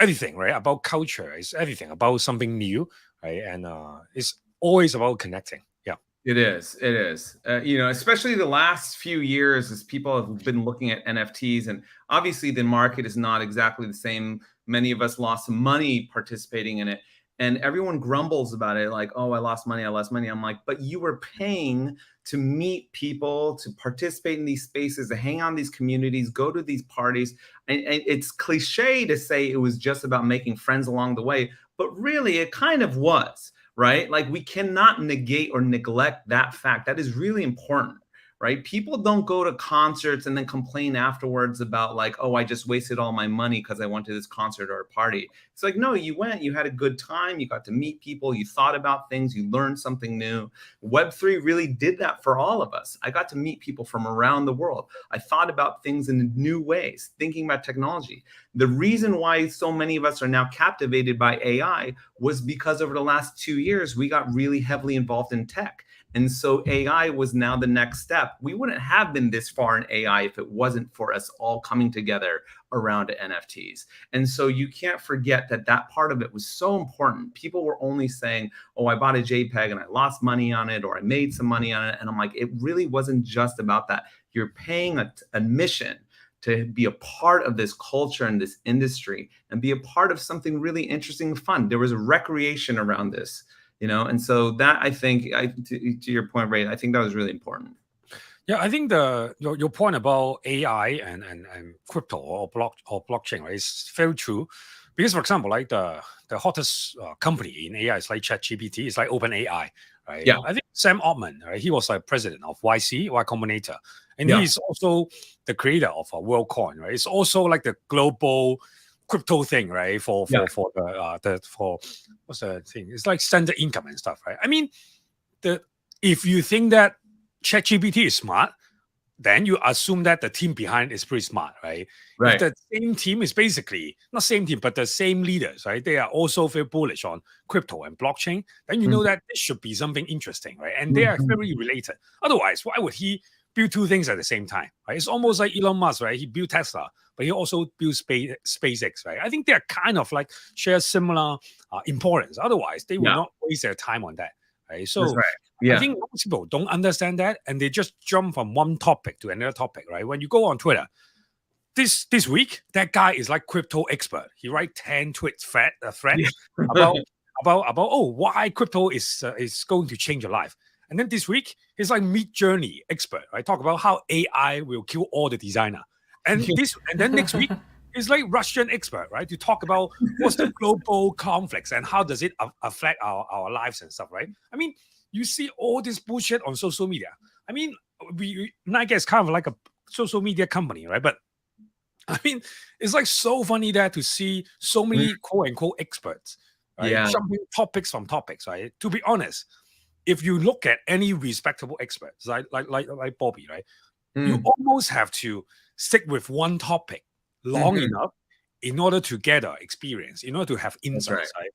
everything, right? About culture. It's everything about something new, right? And it's always about connecting. Yeah. It is. It is. Especially the last few years as people have been looking at NFTs, and obviously the market is not exactly the same. Many of us lost some money participating in it, and everyone grumbles about it like, oh, I lost money. I'm like, but you were paying to meet people, to participate in these spaces, to hang out in these communities, go to these parties. And it's cliche to say it was just about making friends along the way, but really it kind of was. Right? Like we cannot negate or neglect that fact. That is really important, right? People don't go to concerts and then complain afterwards about like, oh, I just wasted all my money because I went to this concert or a party. It's like, no, you went, you had a good time, you got to meet people, you thought about things, you learned something new. Web3 really did that for all of us. I got to meet people from around the world. I thought about things in new ways, thinking about technology. The reason why so many of us are now captivated by AI was because over the last 2 years, we got really heavily involved in tech. And so AI was now the next step. We wouldn't have been this far in AI if it wasn't for us all coming together around NFTs. And so you can't forget that part of it was so important. People were only saying, oh, I bought a JPEG and I lost money on it, or I made some money on it. And I'm like, it really wasn't just about that. You're paying admission to be a part of this culture and this industry and be a part of something really interesting and fun. There was a recreation around this. And so that I think, to your point, Ray, I think that was really important. Yeah, I think your point about AI and crypto or blockchain, right, is very true. Because, for example, like the hottest company in AI is like ChatGPT, it's like OpenAI, right? Yeah. I think Sam Altman, right, he was like president of YC, Y Combinator, and he's also the creator of WorldCoin, right? It's also like the global crypto thing, right? For what's the thing? It's like standard income and stuff, right? I mean, if you think that ChatGPT is smart, then you assume that the team behind is pretty smart, right? If the same team is basically not same team, but the same leaders, right? They are also very bullish on crypto and blockchain. Then you know that this should be something interesting, right? And they are very related. Otherwise, why would he build two things at the same time, right? It's almost like Elon Musk, right? He built Tesla, but he also built SpaceX, right? I think they're kind of like share similar importance. Otherwise, they will not waste their time on that, right? So I think most people don't understand that, and they just jump from one topic to another topic, right? When you go on Twitter, this week, that guy is like crypto expert. He write 10 threads about why crypto is going to change your life. And then this week, he's like Mid-Journey expert, right? Talk about how AI will kill all the designer. And then next week, he's like Russian expert, right? To talk about what's the global conflicts and how does it affect our lives and stuff, right? I mean, you see all this bullshit on social media. I mean, Nike is kind of like a social media company, right? But I mean, it's like so funny there to see so many quote unquote experts, right? Jumping topics from topics, right? To be honest, if you look at any respectable experts, like Bobby, right, you almost have to stick with one topic long enough in order to gather experience, in order to have insights, right?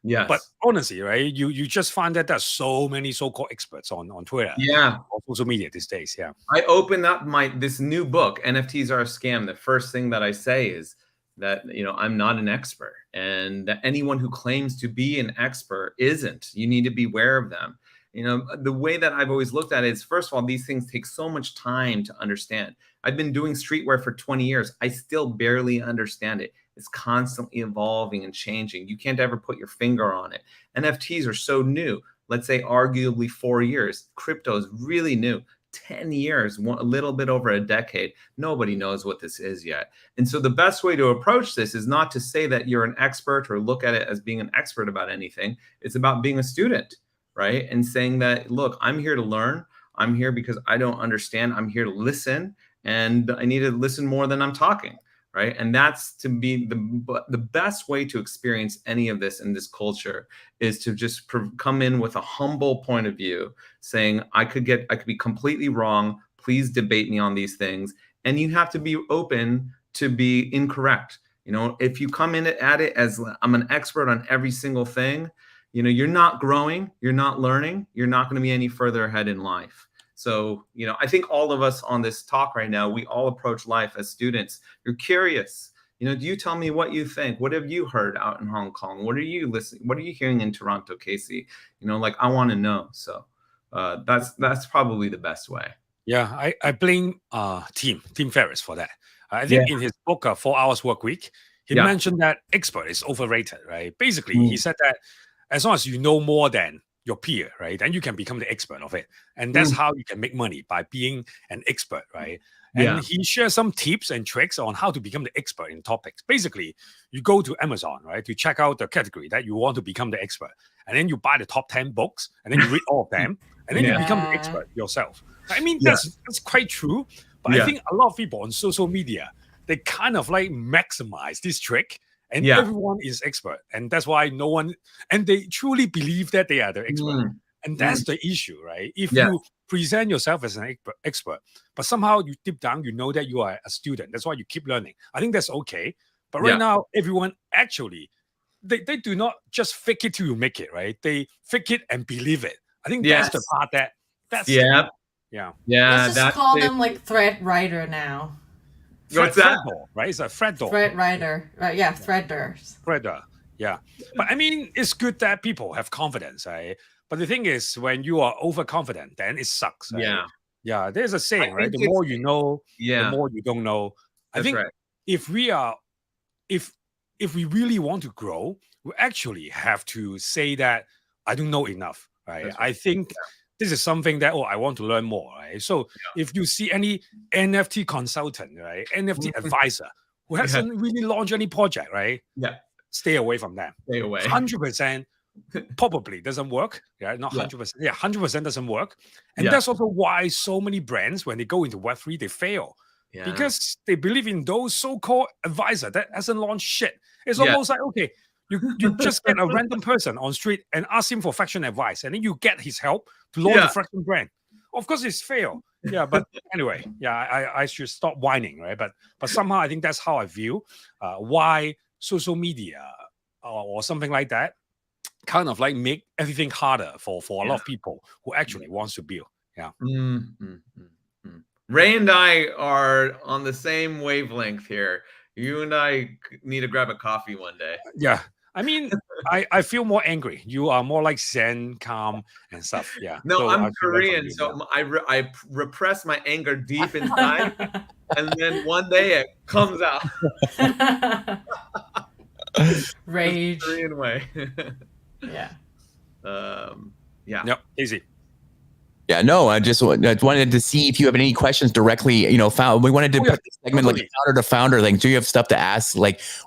Yes. But honestly, right, you just find that there's so many so-called experts on Twitter, Yeah, or social media these days. Yeah. I open up this new book, NFTs Are a Scam. The first thing that I say is that, I'm not an expert, and that anyone who claims to be an expert isn't. You need to be aware of them. The way that I've always looked at it is, first of all, these things take so much time to understand. I've been doing streetwear for 20 years. I still barely understand it. It's constantly evolving and changing. You can't ever put your finger on it. NFTs are so new. Let's say arguably 4 years. Crypto is really new. 10 years, a little bit over a decade. Nobody knows what this is yet. And so the best way to approach this is not to say that you're an expert or look at it as being an expert about anything. It's about being a student, right? And saying that, look, I'm here to learn. I'm here because I don't understand. I'm here to listen, and I need to listen more than I'm talking, right? And that's to be the best way to experience any of this in this culture, is to just come in with a humble point of view, saying, I could be completely wrong. Please debate me on these things. And you have to be open to be incorrect. If you come in at it as, I'm an expert on every single thing, you're not growing, you're not learning, you're not going to be any further ahead in life. So, I think all of us on this talk right now, we all approach life as students. You're curious. Do you tell me what you think? What have you heard out in Hong Kong? What are you listening? What are you hearing in Toronto, Casey? I want to know. So that's probably the best way. Yeah, I blame Tim Ferriss for that. I think in his book, 4 Hours Work Week, he mentioned that expert is overrated, right? Basically, he said that as long as you know more than your peer, right, then you can become the expert of it. And that's how you can make money, by being an expert, right? And he shares some tips and tricks on how to become the expert in topics. Basically, you go to Amazon, right, to check out the category that you want to become the expert. And then you buy the top 10 books, and then you read all of them, and then you become the expert yourself. I mean, that's quite true. But I think a lot of people on social media, they kind of maximize this trick, and everyone is expert. And that's why no one, and they truly believe that they are the expert. And that's the issue, right? If you present yourself as an expert, but somehow you deep down, you know that you are a student. That's why you keep learning. I think that's okay. But right now, everyone actually, they do not just fake it till you make it, right? They fake it and believe it. I think that's the part that's yeah. Let's just call them thread writer now. What's that? Right? It's a thread door. Thread writer. Right, yeah, threaders. Threader. Yeah. But I mean, it's good that people have confidence, right? But the thing is, when you are overconfident, then it sucks. Right? Yeah. There's a saying, right? The more you know, the more you don't know. I think if we really want to grow, we actually have to say that I don't know enough, right? I think this is something that, I want to learn more, right? So if you see any NFT consultant, right, NFT advisor who hasn't really launched any project, right? Stay away from them. Stay away. 100% probably doesn't work. Yeah, not 100%. Yeah, 100% doesn't work. And that's also why so many brands, when they go into Web3, they fail. Because they believe in those so-called advisor that hasn't launched shit. It's almost like, okay, you just get a random person on street and ask him for fashion advice, and then you get his help to launch a fashion brand. Of course, it's fail. Yeah, but anyway, I should stop whining, right? But somehow I think that's how I view why social media or something like that kind of make everything harder for a lot of people who actually wants to build. Yeah. Ray and I are on the same wavelength here. You and I need to grab a coffee one day. Yeah. I mean, I feel more angry. You are more zen, calm, and stuff. Yeah. No, so I'm Korean, so I repress my anger deep inside, and then one day it comes out. Rage. Korean way. Yeah. Yep. Easy. Yeah, no, I wanted to see if you have any questions directly, we wanted to put this segment founder to founder, do you have stuff to ask,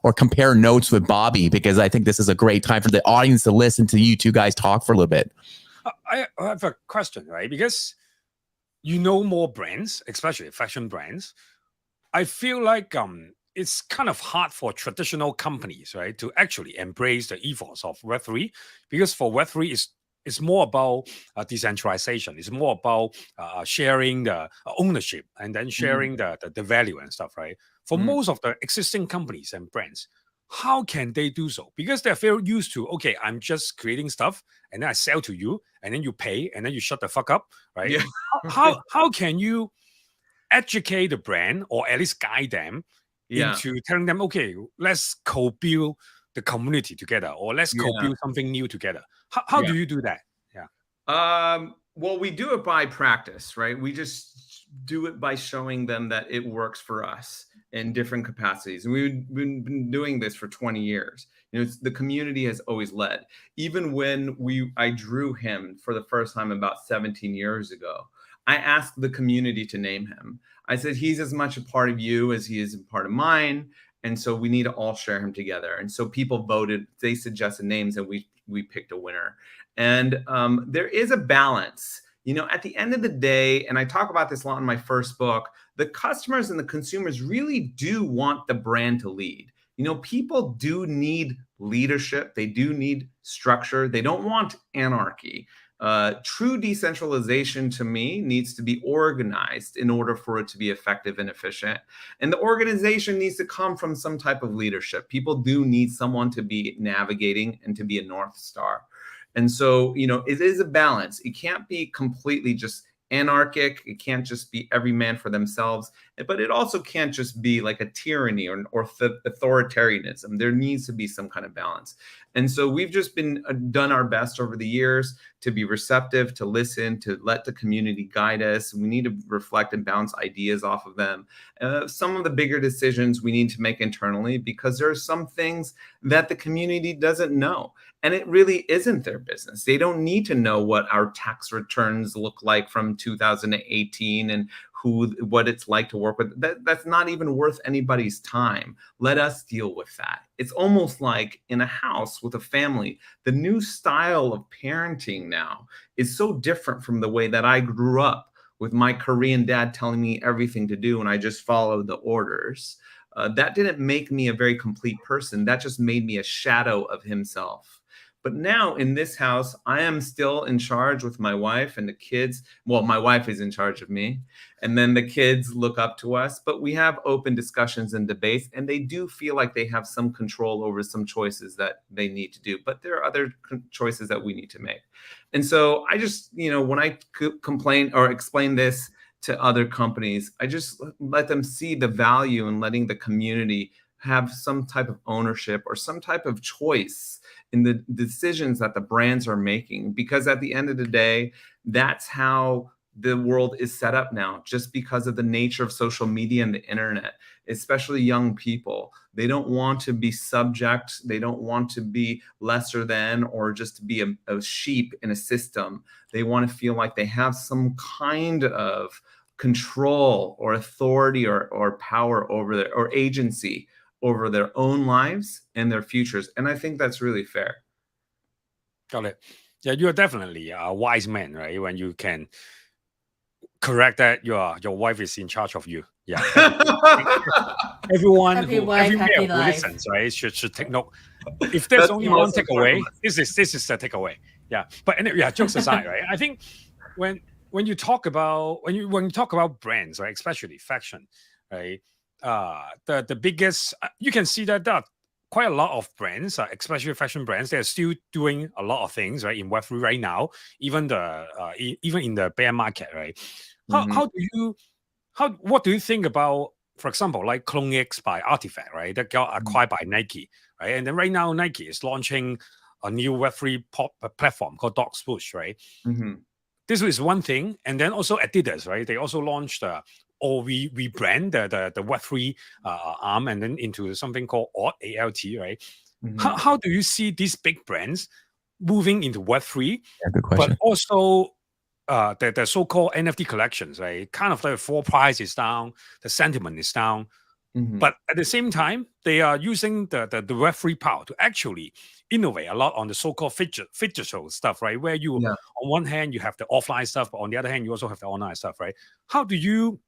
or compare notes with Bobby? Because I think this is a great time for the audience to listen to you two guys talk for a little bit. I have a question, right? Because more brands, especially fashion brands. I feel like it's kind of hard for traditional companies, right, to actually embrace the ethos of Web3, because for Web3 it's more about decentralization. It's more about sharing the ownership and then sharing the value and stuff, right? For most of the existing companies and brands, how can they do so? Because they're very used to, okay, I'm just creating stuff and then I sell to you and then you pay and then you shut the fuck up, right? Yeah. How can you educate the brand or at least guide them into telling them, okay, let's co-build the community together, or let's co-build something new together? How do you do that? Well, we do it by practice, right? We just do it by showing them that it works for us in different capacities. And we've been doing this for 20 years. The community has always led. Even when I drew him for the first time about 17 years ago, I asked the community to name him. I said, he's as much a part of you as he is a part of mine. And so we need to all share him together. And so people voted, they suggested names, and we picked a winner. And there is a balance. At the end of the day, and I talk about this a lot in my first book, the customers and the consumers really do want the brand to lead. People do need leadership. They do need structure. They don't want anarchy. True decentralization, to me, needs to be organized in order for it to be effective and efficient. And the organization needs to come from some type of leadership. People do need someone to be navigating and to be a North Star. And so, it is a balance. It can't be completely just anarchic. It can't just be every man for themselves, but it also can't just be like a tyranny or authoritarianism. There needs to be some kind of balance. And so we've just done our best over the years to be receptive, to listen, to let the community guide us. We need to reflect and bounce ideas off of them. Some of the bigger decisions we need to make internally, because there are some things that the community doesn't know. And it really isn't their business. They don't need to know what our tax returns look like from 2018 and what it's like to work with. That's not even worth anybody's time. Let us deal with that. It's almost like in a house with a family, the new style of parenting now is so different from the way that I grew up, with my Korean dad telling me everything to do and I just followed the orders. That didn't make me a very complete person. That just made me a shadow of himself. But now in this house, I am still in charge with my wife and the kids. Well, my wife is in charge of me, and then the kids look up to us. But we have open discussions and debates, and they do feel like they have some control over some choices that they need to do. But there are other choices that we need to make. And so I just, when I complain or explain this to other companies, I just let them see the value in letting the community have some type of ownership or some type of choice in the decisions that the brands are making. Because at the end of the day, that's how the world is set up now, just because of the nature of social media and the internet, especially young people. They don't want to be subject. They don't want to be lesser than or just to be a sheep in a system. They want to feel like they have some kind of control or authority or power over or agency over their own lives and their futures. And I think that's really fair. Got it. Yeah, you're definitely a wise man, right? When you can correct that your wife is in charge of you. Yeah. Everyone Happy who wife, every happy male who life. listens, right, should take note. If there's only one takeaway, this is the takeaway. Yeah. But anyway, yeah, jokes aside, right? I think when you talk about brands, right, especially fashion, right, the biggest, you can see that there are quite a lot of brands, especially fashion brands. They're still doing a lot of things, right, in Web3 right now, even even in the bear market, right? What do you think about, for example, like Clone X by Artifact, right, that got acquired by Nike, right? And then right now Nike is launching a new Web3 platform called Dogs Push, right? This is one thing. And then also Adidas, right? They also launched or we rebrand the Web3 arm and then into something called ALT, A-L-T, right? How do you see these big brands moving into Web3? Yeah, good question. But also the so-called NFT collections, right? Kind of the floor price is down, the sentiment is down. But at the same time, they are using the Web3 power to actually innovate a lot on the so-called phygital stuff, right? Where you, on one hand, you have the offline stuff, but on the other hand, you also have the online stuff, right? How do you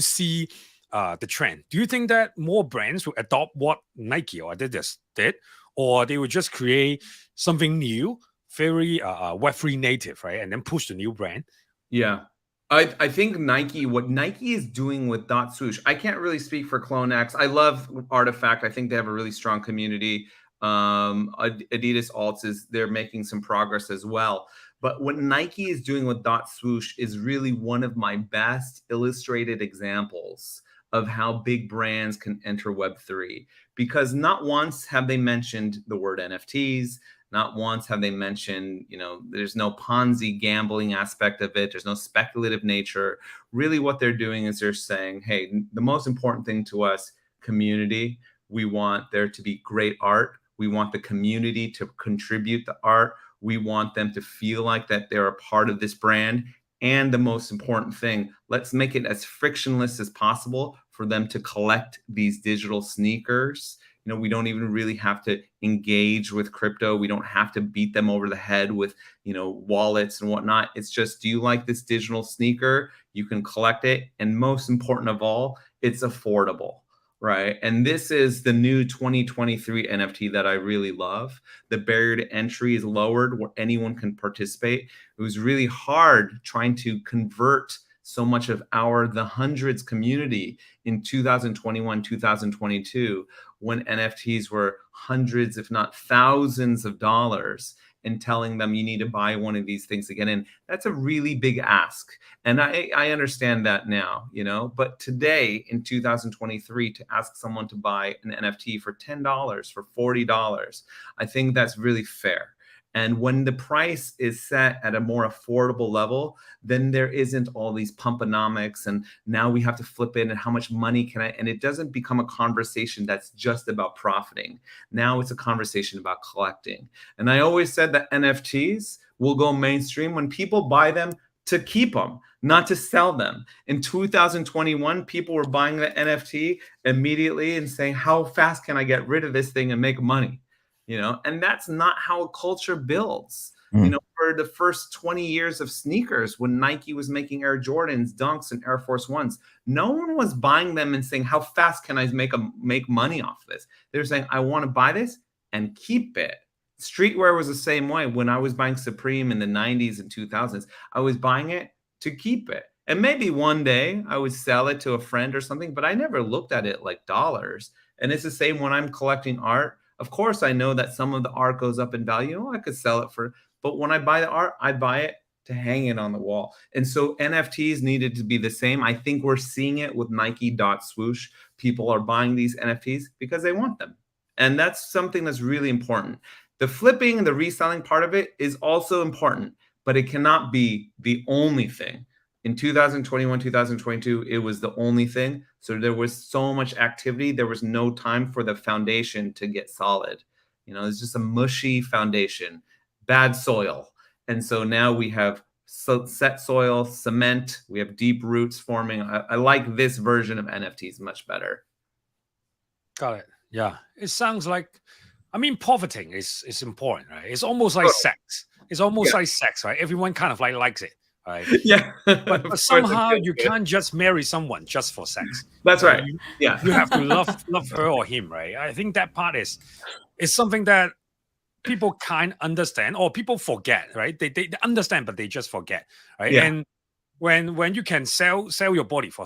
see the trend? Do you think that more brands will adopt what Nike or Adidas did, or they would just create something new, very Web3 native, right, and then push the new brand? Yeah. I think what Nike is doing with Dot Swoosh, I can't really speak for Clone X. I love Artifact. I think they have a really strong community. Adidas Alts they're making some progress as well. But what Nike is doing with Dot Swoosh is really one of my best illustrated examples of how big brands can enter Web3. Because not once have they mentioned the word NFTs. Not once have they mentioned, there's no Ponzi gambling aspect of it. There's no speculative nature. Really what they're doing is they're saying, hey, the most important thing to us, community. We want there to be great art. We want the community to contribute the art. We want them to feel like that they're a part of this brand. And the most important thing, let's make it as frictionless as possible for them to collect these digital sneakers. We don't even really have to engage with crypto. We don't have to beat them over the head with, wallets and whatnot. It's just, do you like this digital sneaker? You can collect it. And most important of all, it's affordable, right? And this is the new 2023 NFT that I really love. The barrier to entry is lowered where anyone can participate. It was really hard trying to convert so much of the hundreds community in 2021, 2022, when NFTs were hundreds, if not thousands of dollars, and telling them you need to buy one of these things to get in. That's a really big ask. And I understand that now, but today in 2023, to ask someone to buy an NFT for $10, for $40, I think that's really fair. And when the price is set at a more affordable level, then there isn't all these pumponomics. And now we have to flip it and how much money can I, and it doesn't become a conversation that's just about profiting. Now it's a conversation about collecting. And I always said that NFTs will go mainstream when people buy them to keep them, not to sell them. In 2021, people were buying the NFT immediately and saying, how fast can I get rid of this thing and make money? And that's not how a culture builds. For the first 20 years of sneakers, when Nike was making Air Jordans, Dunks, and Air Force Ones, no one was buying them and saying, how fast can I make money off this? They're saying, I want to buy this and keep it. Streetwear was the same way. When I was buying Supreme in the 90s and 2000s, I was buying it to keep it. And maybe one day I would sell it to a friend or something, but I never looked at it like dollars. And it's the same when I'm collecting art. Of course, I know that some of the art goes up in value. I could sell it but when I buy the art, I buy it to hang it on the wall. And so NFTs needed to be the same. I think we're seeing it with Nike Swoosh. People are buying these NFTs because they want them. And that's something that's really important. The flipping and the reselling part of it is also important, but it cannot be the only thing. In 2021, 2022, it was the only thing. So there was so much activity. There was no time for the foundation to get solid. It's just a mushy foundation, bad soil. And so now we have set soil, cement. We have deep roots forming. I like this version of NFTs much better. Got it. Yeah. It sounds like, profiting is important, right? It's almost like sex. It's almost like sex, right? Everyone kind of likes it. Right. Yeah. But somehow you can't just marry someone just for sex. That's right. You have to love her or him, right? I think that part is something that people can't understand or people forget, right? They understand, but they just forget, right? Yeah. And when you can sell your body for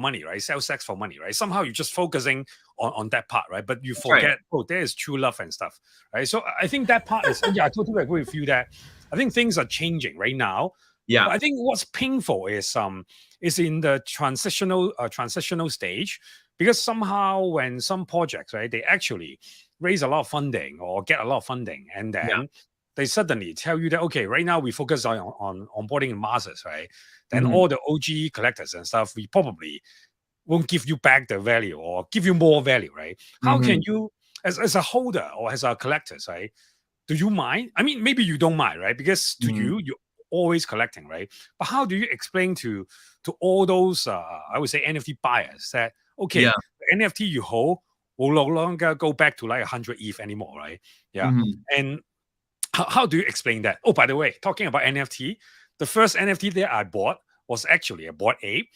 money, right? Sell sex for money, right? Somehow you're just focusing on that part, right? But you forget, there is true love and stuff, right? So I think that part is, I totally agree with you that I think things are changing right now. Yeah, but I think what's painful is in the transitional stage, because somehow when some projects, right, they actually raise a lot of funding or get a lot of funding, and then they suddenly tell you that, okay, right now we focus on onboarding masses, right? Then all the OG collectors and stuff, we probably won't give you back the value or give you more value, right? How can you, as a holder or as a collector, right? Do you mind? Maybe you don't mind, right? Because to you always collecting, right? But how do you explain to all those I would say NFT buyers that the NFT you hold will no longer go back to 100 ETH anymore, right? And how do you explain that? Oh, by the way, talking about NFT, the first NFT that I bought was actually a Bored Ape,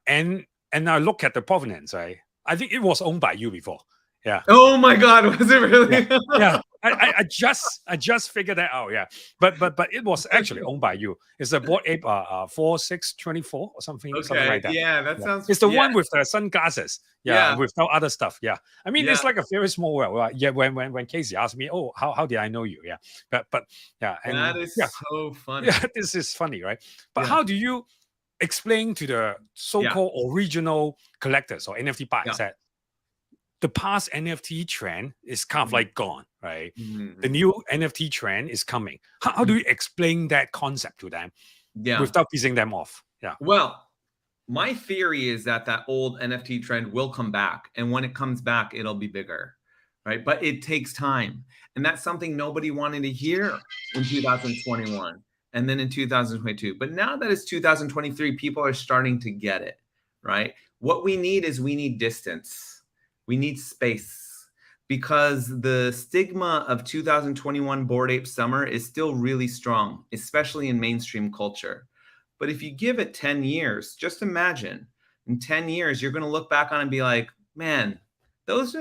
and I look at the provenance, right? I think it was owned by you before. Oh my God, was it really? Yeah. I just figured that out. Yeah, but it was actually owned by you. It's a Bored Ape 4624 or something like that. Yeah, that sounds. It's the one with the sunglasses. Yeah, without other stuff. Yeah, I mean it's like a very small world. Right? Yeah, when Casey asked me, oh, how did I know you? Yeah, but yeah, and that is so funny. Yeah, this is funny, right? But how do you explain to the so-called original collectors or NFT buyers that the past NFT trend is kind of like gone, right? The new NFT trend is coming. How do you explain that concept to them without pissing them off? Yeah. Well, my theory is that old NFT trend will come back. And when it comes back, it'll be bigger, right? But it takes time. And that's something nobody wanted to hear in 2021 and then in 2022. But now that it's 2023, people are starting to get it, right? What we need distance. We need space, because the stigma of 2021 Bored Ape Summer is still really strong, especially in mainstream culture. But if you give it 10 years, just imagine in 10 years, you're going to look back on it and be like, man, those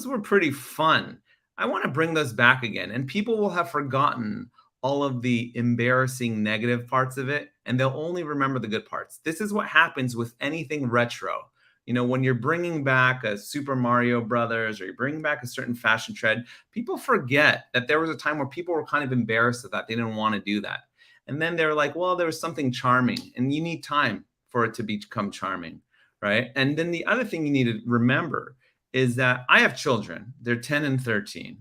were pretty fun. I want to bring those back again. And people will have forgotten all of the embarrassing negative parts of it, and they'll only remember the good parts. This is what happens with anything retro. You know, when you're bringing back a Super Mario Brothers, or you're bringing back a certain fashion trend, people forget that there was a time where people were kind of embarrassed of that. They didn't want to do that. And then they're like, well, there was something charming, and you need time for it to become charming, right? And then the other thing you need to remember is that I have children. They're 10 and 13.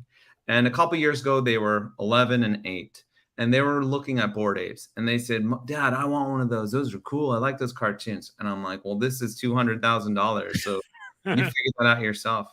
And a couple years ago, they were 11 and 8. And they were looking at Bored Apes, and they said, Dad, I want one of those. Those are cool. I like those cartoons. And I'm like, well, this is $200,000. So you figure that out yourself.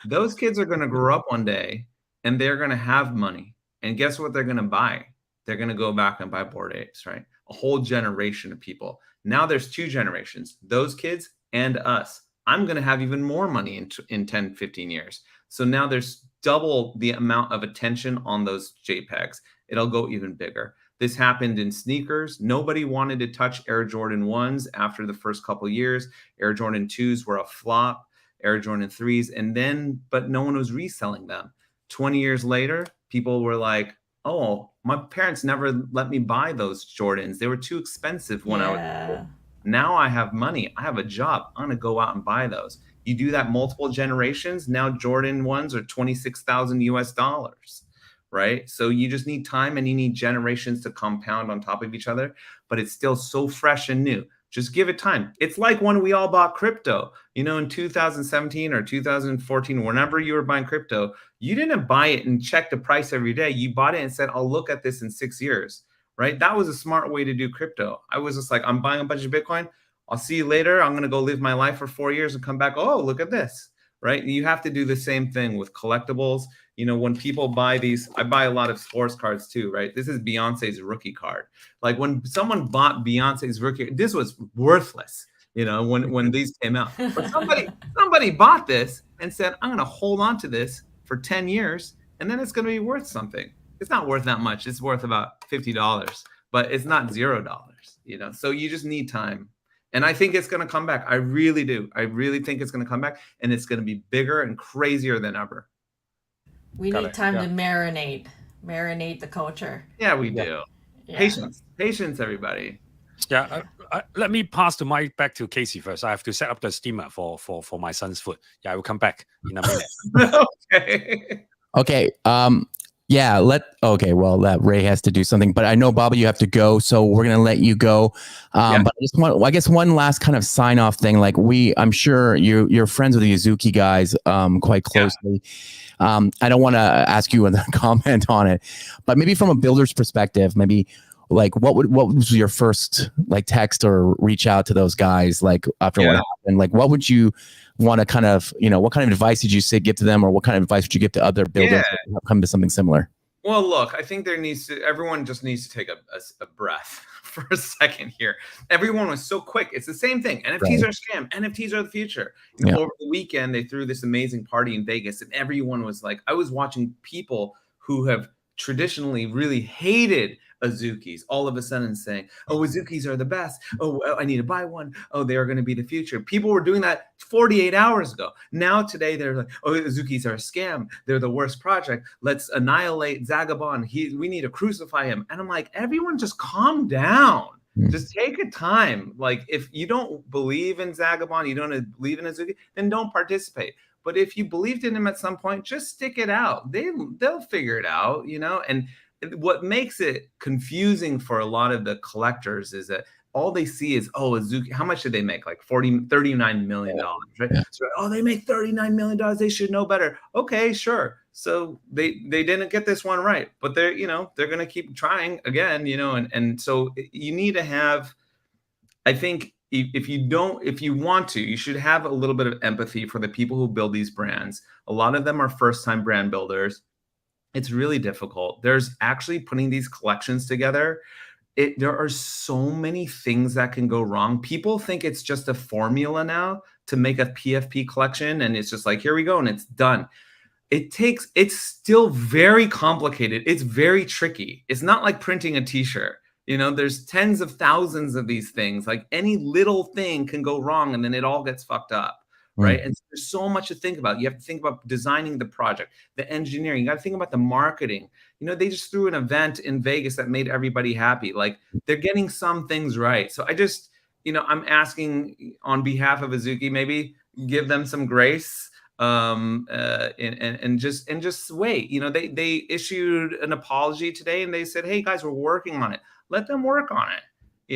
Those kids are going to grow up one day, and they're going to have money. And guess what they're going to buy? They're going to go back and buy Bored Apes, right? A whole generation of people. Now there's 2 generations, those kids and us. I'm going to have even more money in 10, 15 years. So now there's double the amount of attention on those JPEGs. It'll go even bigger. This happened in sneakers. Nobody wanted to touch Air Jordan 1s after the first couple of years. Air Jordan 2s were a flop, Air Jordan 3s, but no one was reselling them. 20 years later, people were like, oh, my parents never let me buy those Jordans. They were too expensive when I was old. Now I have money. I have a job. I'm going to go out and buy those. You do that multiple generations. Now Jordan 1s are $26,000 US. Right? So you just need time, and you need generations to compound on top of each other, but it's still so fresh and new. Just give it time. It's like when we all bought crypto, you know, in 2017 or 2014, whenever you were buying crypto, you didn't buy it and check the price every day. You bought it and said, I'll look at this in 6 years, right? That was a smart way to do crypto. I was just like, I'm buying a bunch of Bitcoin. I'll see you later. I'm going to go live my life for 4 years and come back. Oh, look at this, right? You have to do the same thing with collectibles. You know, when people buy these, I buy a lot of sports cards too, right? This is Beyonce's rookie card. Like when someone bought Beyonce's rookie, this was worthless, you know, when these came out. But somebody bought this and said, I'm going to hold on to this for 10 years, and then it's going to be worth something. It's not worth that much. It's worth about $50, but it's not $0, you know? So you just need time. And I think it's going to come back. I really do. I really think it's going to come back, and it's going to be bigger and crazier than ever. We need time to marinate the culture. Yeah, we do. Yeah. Patience, everybody. Yeah, let me pass the mic back to Casey first. I have to set up the steamer for my son's food. Yeah, I will come back in a minute. Okay. Well, Ray has to do something, but I know, Bobby, you have to go, so we're going to let you go. But I guess one last kind of sign off thing, like I'm sure you're friends with the Yuzuki guys quite closely. I don't want to ask you a comment on it, but maybe from a builder's perspective, maybe like what was your first like text or reach out to those guys like after what happened? Like what would you want to kind of, you know, what kind of advice did you give to them, or what kind of advice would you give to other builders that have come to something similar? Well, look, I think everyone just needs to take a breath for a second here. Everyone was so quick. It's the same thing. NFTs are a scam. NFTs are the future. You know, over the weekend, they threw this amazing party in Vegas, and everyone was like, I was watching people who have traditionally really hated Azukis, all of a sudden saying, oh, Azukis are the best. Oh, I need to buy one. Oh, they are going to be the future. People were doing that 48 hours ago. Now today they're like, oh, Azukis are a scam. They're the worst project. Let's annihilate Zagabond. We need to crucify him. And I'm like, everyone just calm down. Just take a time. Like, if you don't believe in Zagabond, you don't believe in Azuki, then don't participate. But if you believed in him at some point, just stick it out. They'll figure it out, you know? And what makes it confusing for a lot of the collectors is that all they see is, oh, Azuki, how much did they make? Like $39 million, right? Yeah. So, oh, they make $39 million. They should know better. Okay, sure. So they didn't get this one right, but they're going to keep trying again, and so you need to have, I think, if you want to, you should have a little bit of empathy for the people who build these brands. A lot of them are first-time brand builders. It's really difficult. There's actually putting these collections together. There are so many things that can go wrong. People think it's just a formula now to make a PFP collection, and it's just like, here we go, and it's done. It's still very complicated. It's very tricky. It's not like printing a t-shirt. There's tens of thousands of these things. Like, any little thing can go wrong and then it all gets fucked up. Right. And so there's so much to think about. You have to think about designing the project, the engineering. You got to think about the marketing. They just threw an event in Vegas that made everybody happy. Like, they're getting some things right. So I just, I'm asking on behalf of Azuki, maybe give them some grace. And just wait. They issued an apology today and they said, hey guys, we're working on it. Let them work on it.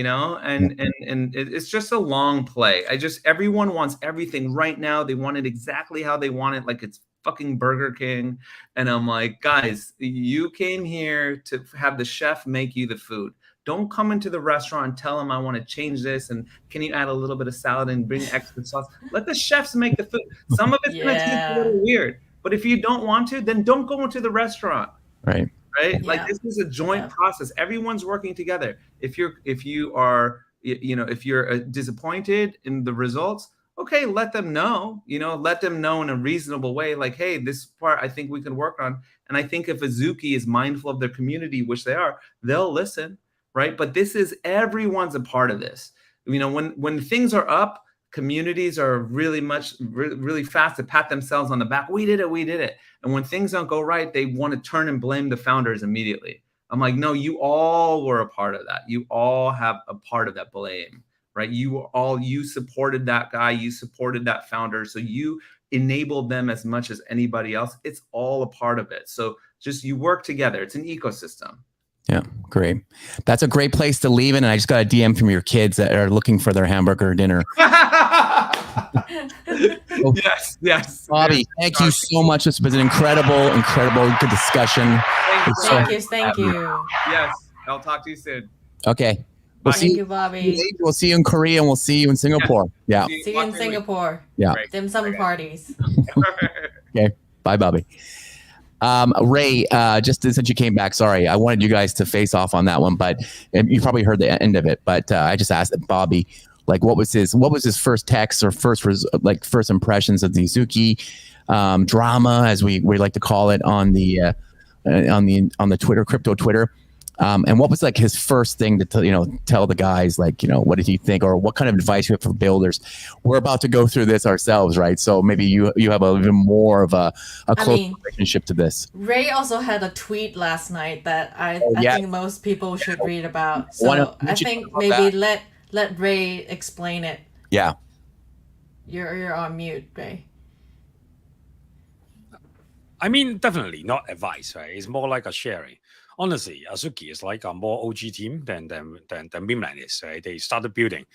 And it's just a long play. Everyone wants everything right now. They want it exactly how they want it, like it's fucking Burger King. And I'm like, guys, you came here to have the chef make you the food. Don't come into the restaurant and tell them I want to change this and can you add a little bit of salad and bring extra sauce. Let the chefs make the food. Some of it's going to taste a little weird, but if you don't want to, then don't go into the restaurant. Right. Yeah. Like, this is a joint process. Everyone's working together. If you're disappointed in the results, okay, let them know. Let them know in a reasonable way. Like, hey, this part I think we can work on. And I think if Azuki is mindful of their community, which they are, they'll listen. Right. But everyone's a part of this. When things are up, communities are really fast to pat themselves on the back. We did it. And when things don't go right, they want to turn and blame the founders immediately. I'm like, no, you all were a part of that. You all have a part of that blame, right? You supported that guy. You supported that founder. So you enabled them as much as anybody else. It's all a part of it. So just you work together. It's an ecosystem. Yeah, great. That's a great place to leave it. And I just got a DM from your kids that are looking for their hamburger dinner. Yes. Bobby, thank you so much. This was an incredible good discussion. Thank you. Yes, I'll talk to you soon. Okay. Thank you, Bobby. We'll see you in Korea and we'll see you in Singapore. Yeah. See you in Singapore. Yeah. Dim sum parties. Okay. Bye, Bobby. Ray, just since you came back, sorry, I wanted you guys to face off on that one, but you probably heard the end of it. But I just asked Bobby, like, what was his first text or first impressions of the Azuki drama, as we like to call it on the Twitter, crypto Twitter. And what was like his first thing to tell the guys, like, what did he think, or what kind of advice you have for builders? We're about to go through this ourselves, right? So maybe you have a even more of a close relationship to this. Ray also had a tweet last night that I think most people should read about. So I think maybe let Ray explain it. Yeah. You're on mute, Ray. I mean, definitely not advice, right? It's more like a sharing. Honestly, Azuki is like a more OG team than Mimland is, right? They started building,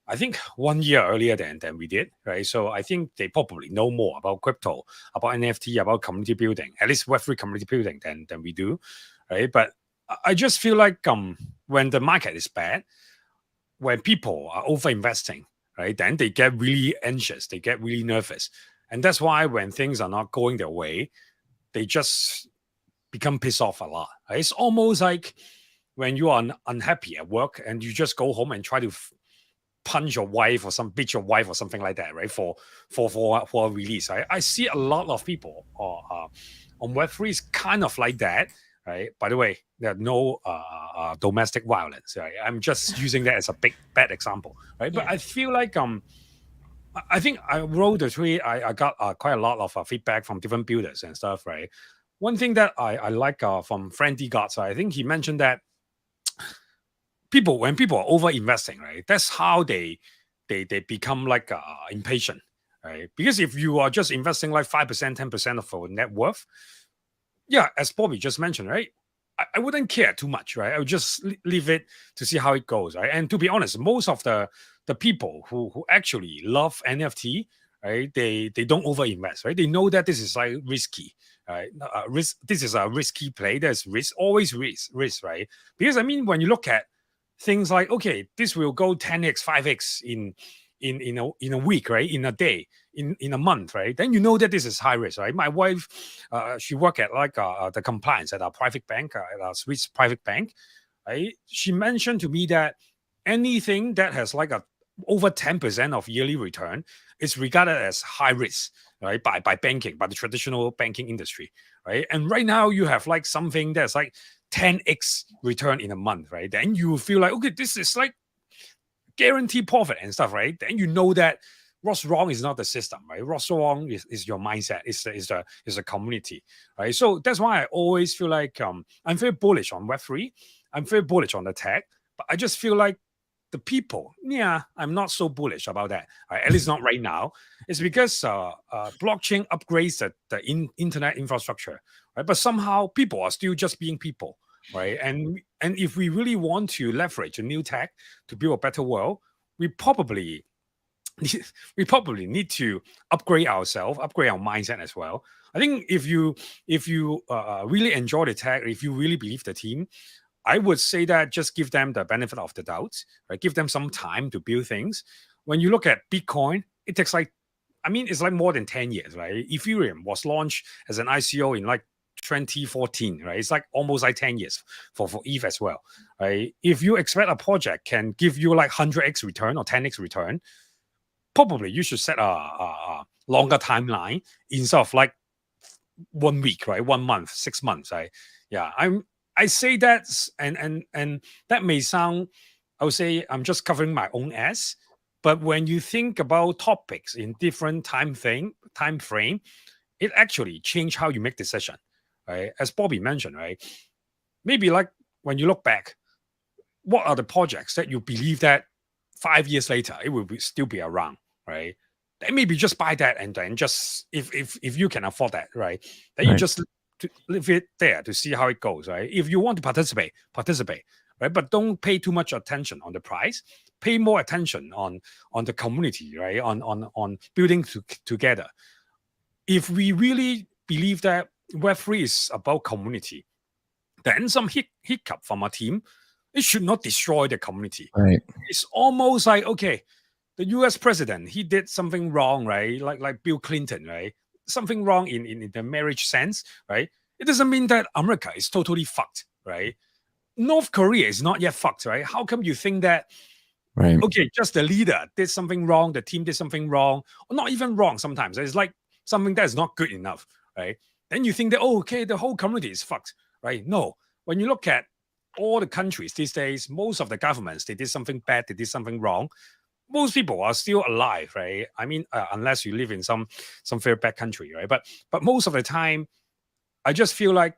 I think, 1 year earlier than we did, right? So I think they probably know more about crypto, about NFT, about community building, at least Web3 community building than we do, right? But I just feel like when the market is bad, when people are over-investing, right, then they get really anxious, they get really nervous. And that's why when things are not going their way, they just become pissed off a lot. Right? It's almost like when you are unhappy at work and you just go home and try to punch your wife or beat your wife or something like that, right? For a release. I see a lot of people on Web3 is kind of like that. right? By the way, there are no domestic violence, right? I'm just using that as a bad example, right? But I feel like I think I wrote the tweet. I got quite a lot of feedback from different builders and stuff, right? One thing that I like from Frankie Gotts, I think he mentioned that when people are over investing, right? That's how they become like impatient, right? Because if you are just investing like 5%, 10% of your net worth, yeah, as Bobby just mentioned, right? I wouldn't care too much, right? I would just leave it to see how it goes, right? And to be honest, most of the people who actually love NFT, right? They don't over invest, right? They know that this is like risky, right? This is a risky play. There's risk, always risk, right? Because I mean, when you look at things like, okay, this will go 10x, 5x in a week, right? In a day, in a month, right? Then you know that this is high risk, right? My wife, she worked at like the compliance at a private bank, at a Swiss private bank, right? She mentioned to me that anything that has like a over 10% of yearly return is regarded as high risk, right? By banking, by the traditional banking industry, right? And right now you have like something that's like 10x return in a month, right? Then you feel like, okay, this is like guaranteed profit and stuff, right? Then you know that what's wrong is not the system, right? What's wrong is your mindset, is the community, right? So that's why I always feel like I'm very bullish on Web3. I'm very bullish on the tech, but I just feel like the people, I'm not so bullish about that, right? At least not right now. It's because blockchain upgrades the internet infrastructure, right? But somehow people are still just being people, right? And if we really want to leverage a new tech to build a better world, we probably need to upgrade ourselves, upgrade our mindset as well. I think if you really enjoy the tech, if you really believe the team, I would say that just give them the benefit of the doubt, right? Give them some time to build things. When you look at Bitcoin, it takes it's like more than 10 years, right? Ethereum was launched as an ICO in like 2014, right? It's like almost like 10 years for ETH as well, right? If you expect a project can give you like 100x return or 10x return, probably you should set a longer timeline instead of like 1 week, right? 1 month, 6 months, right? Yeah, I say that, and that may sound, I would say I'm just covering my own ass, but when you think about topics in different time frame, it actually change how you make decision, right? As Bobby mentioned, right? Maybe like when you look back, what are the projects that you believe that 5 years later it will still be around, right? Then maybe just buy that, and then just if you can afford that, right? Then you just to leave it there to see how it goes, right? If you want to participate, right? But don't pay too much attention on the price. Pay more attention on the community, right? On building together. If we really believe that Web3 is about community, then some hiccup from our team, it should not destroy the community. Right. It's almost like, okay, the US president, he did something wrong, right? Like Bill Clinton, right? Something wrong in the marriage sense, right? It doesn't mean that America is totally fucked, right? North Korea is not yet fucked, right? How come you think that, right, okay, just the leader did something wrong, the team did something wrong, or not even wrong sometimes. It's like something that is not good enough, right? Then you think that, oh, okay, the whole community is fucked, right? No. When you look at all the countries these days, most of the governments, they did something bad, they did something wrong. Most people are still alive, right? I mean, unless you live in some very bad country, right? But most of the time, I just feel like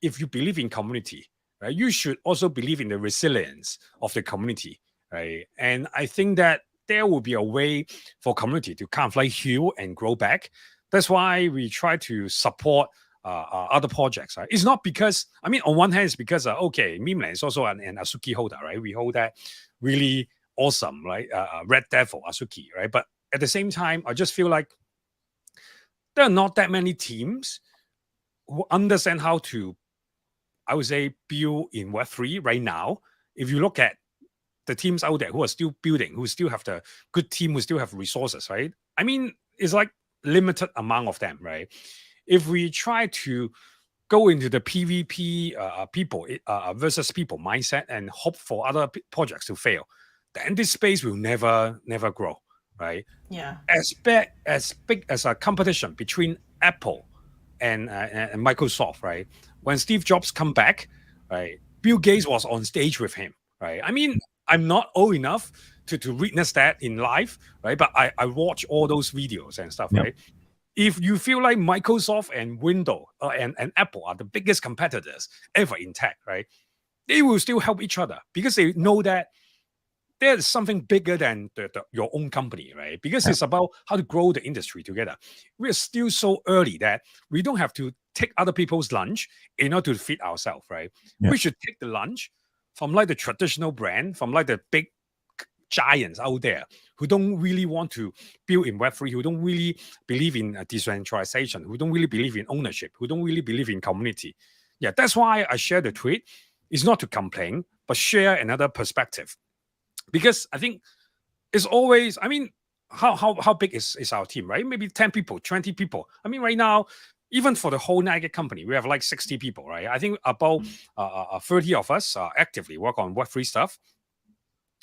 if you believe in community, right, you should also believe in the resilience of the community, right? And I think that there will be a way for community to kind of like heal and grow back. That's why we try to support other projects, right? It's not because, I mean, on one hand, it's because, okay, Memeland is also an Asuki holder, right? We hold that really awesome, right? Red Devil Asuki, right? But at the same time, I just feel like there are not that many teams who understand how to, I would say, build in Web3 right now. If you look at the teams out there who are still building, who still have the good team, who still have resources, right? I mean, it's like limited amount of them, right? If we try to go into the PvP people versus people mindset and hope for other projects to fail, then this space will never grow, right? Yeah. As big as a competition between Apple and Microsoft, right? When Steve Jobs come back, right, Bill Gates was on stage with him, right? I mean, I'm not old enough to witness that in live, right? But I watch all those videos and stuff, right? If you feel like Microsoft and Windows and Apple are the biggest competitors ever in tech, right? They will still help each other because they know that there's something bigger than your own company, right? Because it's about how to grow the industry together. We're still so early that we don't have to take other people's lunch in order to feed ourselves, right? Yeah. We should take the lunch from like the traditional brand, from like the big giants out there who don't really want to build in Web3, who don't really believe in decentralization, who don't really believe in ownership, who don't really believe in community. Yeah, that's why I share the tweet. It's not to complain, but share another perspective. Because I think it's always, I mean, how big is our team, right? Maybe 10 people, 20 people. I mean, right now, even for the whole Nike company, we have like 60 people, right? I think about 30 of us actively work on Web3 stuff.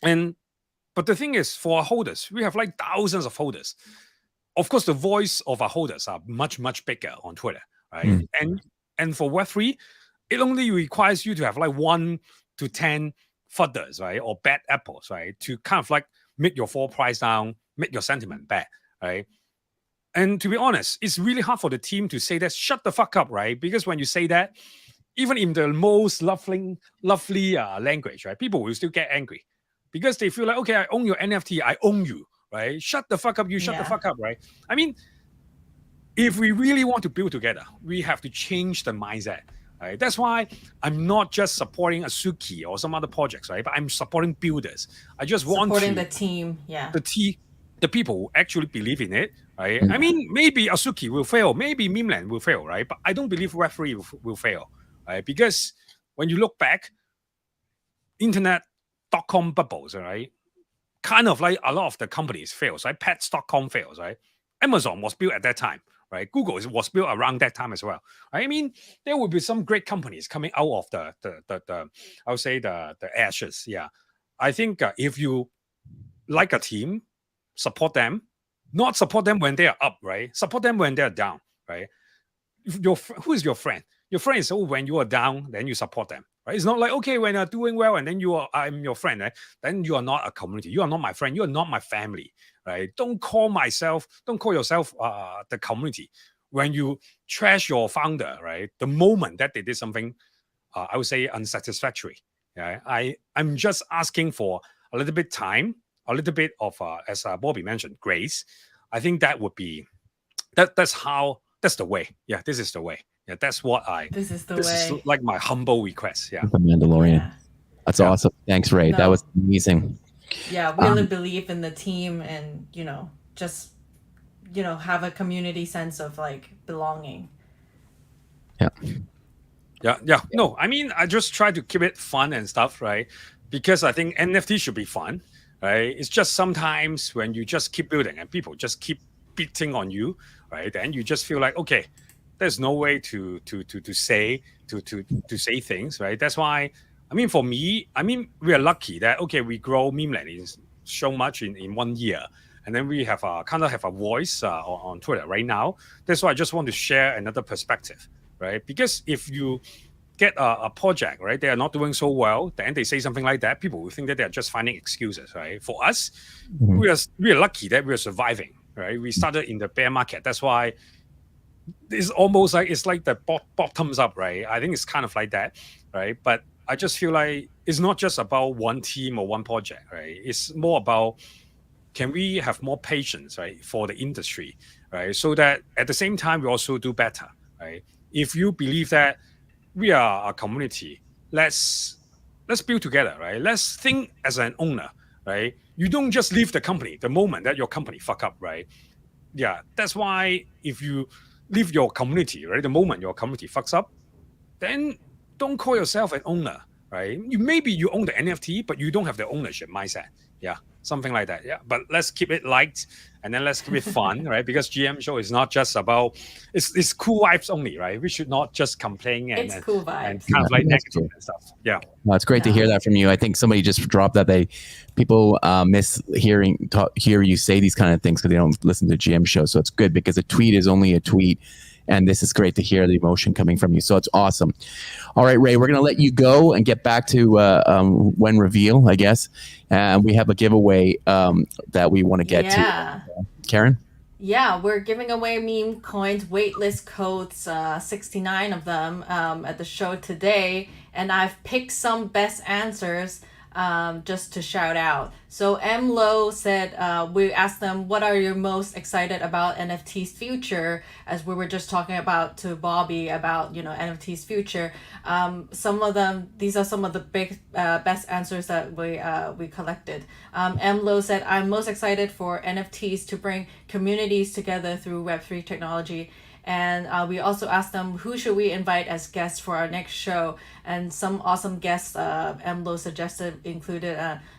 But the thing is, for our holders, we have like thousands of holders. Of course, the voice of our holders are much, much bigger on Twitter, right? And for Web3, it only requires you to have like 1 to 10 fudders, right? Or bad apples, right? To kind of like make your fall price down, make your sentiment bad, right? And to be honest, it's really hard for the team to say that, shut the fuck up, right? Because when you say that, even in the most lovely language, right? People will still get angry. Because they feel like, okay, I own your NFT, I own you, right? Shut the fuck up, you shut the fuck up, right? I mean, if we really want to build together, we have to change the mindset, right? That's why I'm not just supporting Azuki or some other projects, right? But I'm supporting builders. I just want to supporting the team, the people who actually believe in it, right? I mean, maybe Azuki will fail, maybe Memeland will fail, right? But I don't believe Web3 will fail, right? Because when you look back, internet.com bubbles, right? Kind of like a lot of the companies fails, right? Pets.com fails, right? Amazon was built at that time, right? Google was built around that time as well. Right? I mean, there will be some great companies coming out of the I would say the ashes. Yeah, I think if you like a team, support them, not support them when they are up, right? Support them when they are down, right? Who is your friend? Your friend is when you are down, then you support them. Right? It's not like, okay, when you're doing well and then I'm your friend, right? Then you are not a community. You are not my friend. You are not my family, right? Don't call yourself the community. When you trash your founder, right? The moment that they did something, I would say unsatisfactory. Right? I'm just asking for a little bit time, a little bit of, as Bobby mentioned, grace. I think that would be, that's the way. Yeah, this is the way. Yeah, that's what This is like my humble request. Yeah. The Mandalorian. Yeah. That's awesome. Thanks, Ray. No. That was amazing. Yeah, really believe in the team and, just, have a community sense of like belonging. Yeah. No, I mean, I just try to keep it fun and stuff, right? Because I think NFT should be fun, right? It's just sometimes when you just keep building and people just keep beating on you, right? Then you just feel like, okay, there's no way to say things, right? That's why, I mean, for me, we are lucky that, okay, we grow Memeland so much in 1 year. And then we have kind of have a voice on Twitter right now. That's why I just want to share another perspective, right? Because if you get a project, right, they are not doing so well, then they say something like that, people will think that they're just finding excuses, right? For us, we are lucky that we are surviving, right? We started in the bear market. That's why it's almost like it's like the bottoms up, right? I think it's kind of like that, right? But I just feel like it's not just about one team or one project, right? It's more about, can we have more patience, right, for the industry, right? So that at the same time, we also do better, right? If you believe that we are a community, let's build together, right? Let's think as an owner, right? You don't just leave the company the moment that your company fuck up, right? Yeah, that's why if you leave your community, right, the moment your community fucks up, then don't call yourself an owner, right? Maybe you own the NFT, but you don't have the ownership mindset. Yeah, something like that. Yeah, but let's keep it light and then let's keep it fun, right? Because GM show is not just about, it's cool vibes only, right? We should not just complain and cool vibes and kind of like negative and stuff. Yeah. Well, it's great to hear that from you. I think somebody just dropped that people miss hear you say these kind of things because they don't listen to GM show. So it's good because a tweet is only a tweet. And this is great to hear the emotion coming from you. So it's awesome. All right, Ray, we're going to let you go and get back to when reveal, I guess. And we have a giveaway that we want to get to. Karen? Yeah, we're giving away meme coins, waitlist codes, 69 of them at the show today. And I've picked some best answers just to shout out. So M. Lowe said, we asked them, what are you most excited about NFTs future? As we were just talking about to Bobby about, NFTs future. Some of them, these are some of the big best answers that we collected. M. Lowe said, I'm most excited for NFTs to bring communities together through Web3 technology. And we also asked them, who should we invite as guests for our next show? And some awesome guests MLO suggested included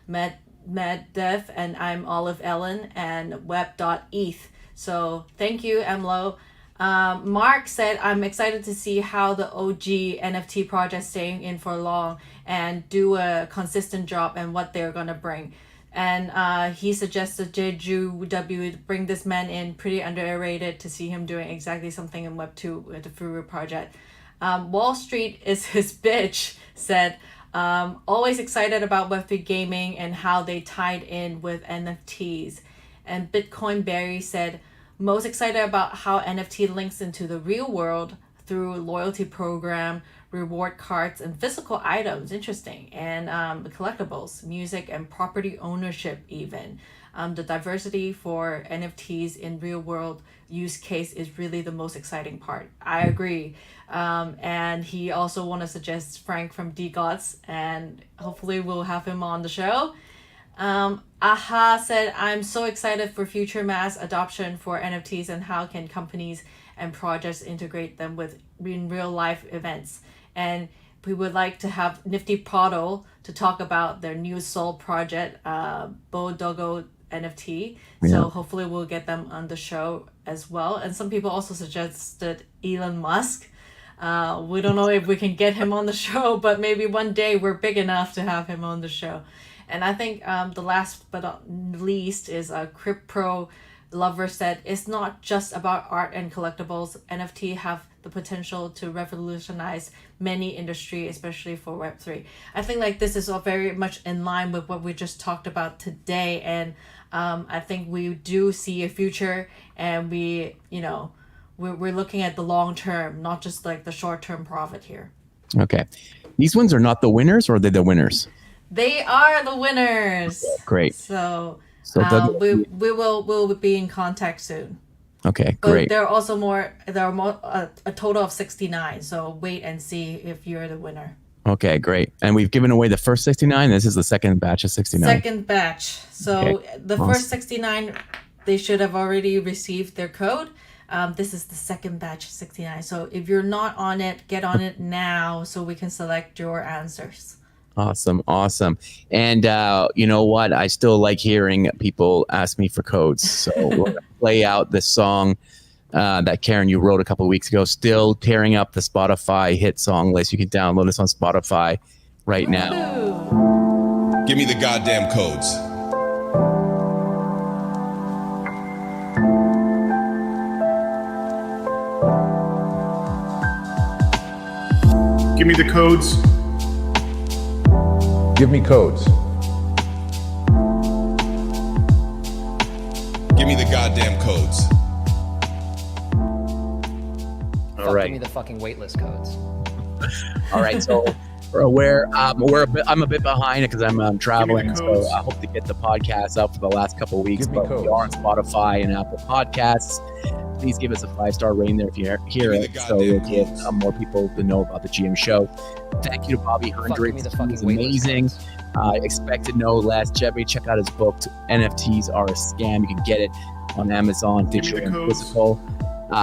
Meddev and I'm Olive Ellen and Web.eth. So thank you, MLO. Mark said, I'm excited to see how the OG NFT project staying in for long and do a consistent job and what they're going to bring. And he suggested Jeju W bring this man in, pretty underrated to see him doing exactly something in Web2 with the Furu project. Wall Street is his bitch said, always excited about Web3 gaming and how they tied in with NFTs. And Bitcoin Berry said, most excited about how NFT links into the real world through loyalty program, reward cards, and physical items. Interesting. And collectibles, music, and property ownership even. The diversity for NFTs in real world use case is really the most exciting part. I agree. And he also want to suggest Frank from DGods, and hopefully we'll have him on the show. Aha said, I'm so excited for future mass adoption for NFTs and how can companies and projects integrate them with in real life events. And we would like to have Nifty Prado to talk about their new soul project, Bodogo NFT. Yeah. So hopefully we'll get them on the show as well. And some people also suggested Elon Musk. We don't know if we can get him on the show, but maybe one day we're big enough to have him on the show. And I think the last but not least is Crypto Lover said, it's not just about art and collectibles. NFT have the potential to revolutionize many industry, especially for Web3. I think like this is all very much in line with what we just talked about today. And I think we do see a future, and we're looking at the long term, not just like the short term profit here. Okay. These ones are not the winners, or are they the winners? They are the winners. Okay, great. So we'll be in contact soon. Okay, but great. There are more a total of 69. So wait and see if you're the winner. Okay, great. And we've given away the first 69. This is the second batch of 69. Second batch. So the first 69, they should have already received their code. This is the second batch of 69. So if you're not on it, get on it now so we can select your answers. Awesome. And you know what? I still like hearing people ask me for codes. So we're going to play out the song that Karen, you wrote a couple of weeks ago, still tearing up the Spotify hit song list. You can download this on Spotify right now. Give me the goddamn codes. Give me the codes. Give me codes. Give me the goddamn codes. All right. Give me the fucking waitlist codes. All right. So we're aware. I'm a bit behind because I'm traveling. So I hope to get the podcast up for the last couple of weeks. But we are on Spotify and Apple Podcasts. Please give us a 5-star rating there if you hear it, so we'll get more people to know about the GM show. Thank you to Bobby Hendricks. He was amazing. Expect to know less. Jeffrey, check out his book, NFTs Are a Scam. You can get it on Amazon, digital and physical.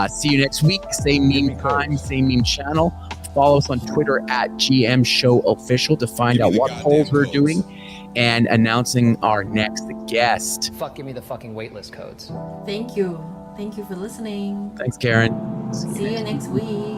See you next week. Same meme time, same meme channel. Follow us on Twitter at GM Show Official to find out what polls we're doing and announcing our next guest. Give me the fucking waitlist codes. Thank you. Thank you for listening. Thanks, Karen. See you next week.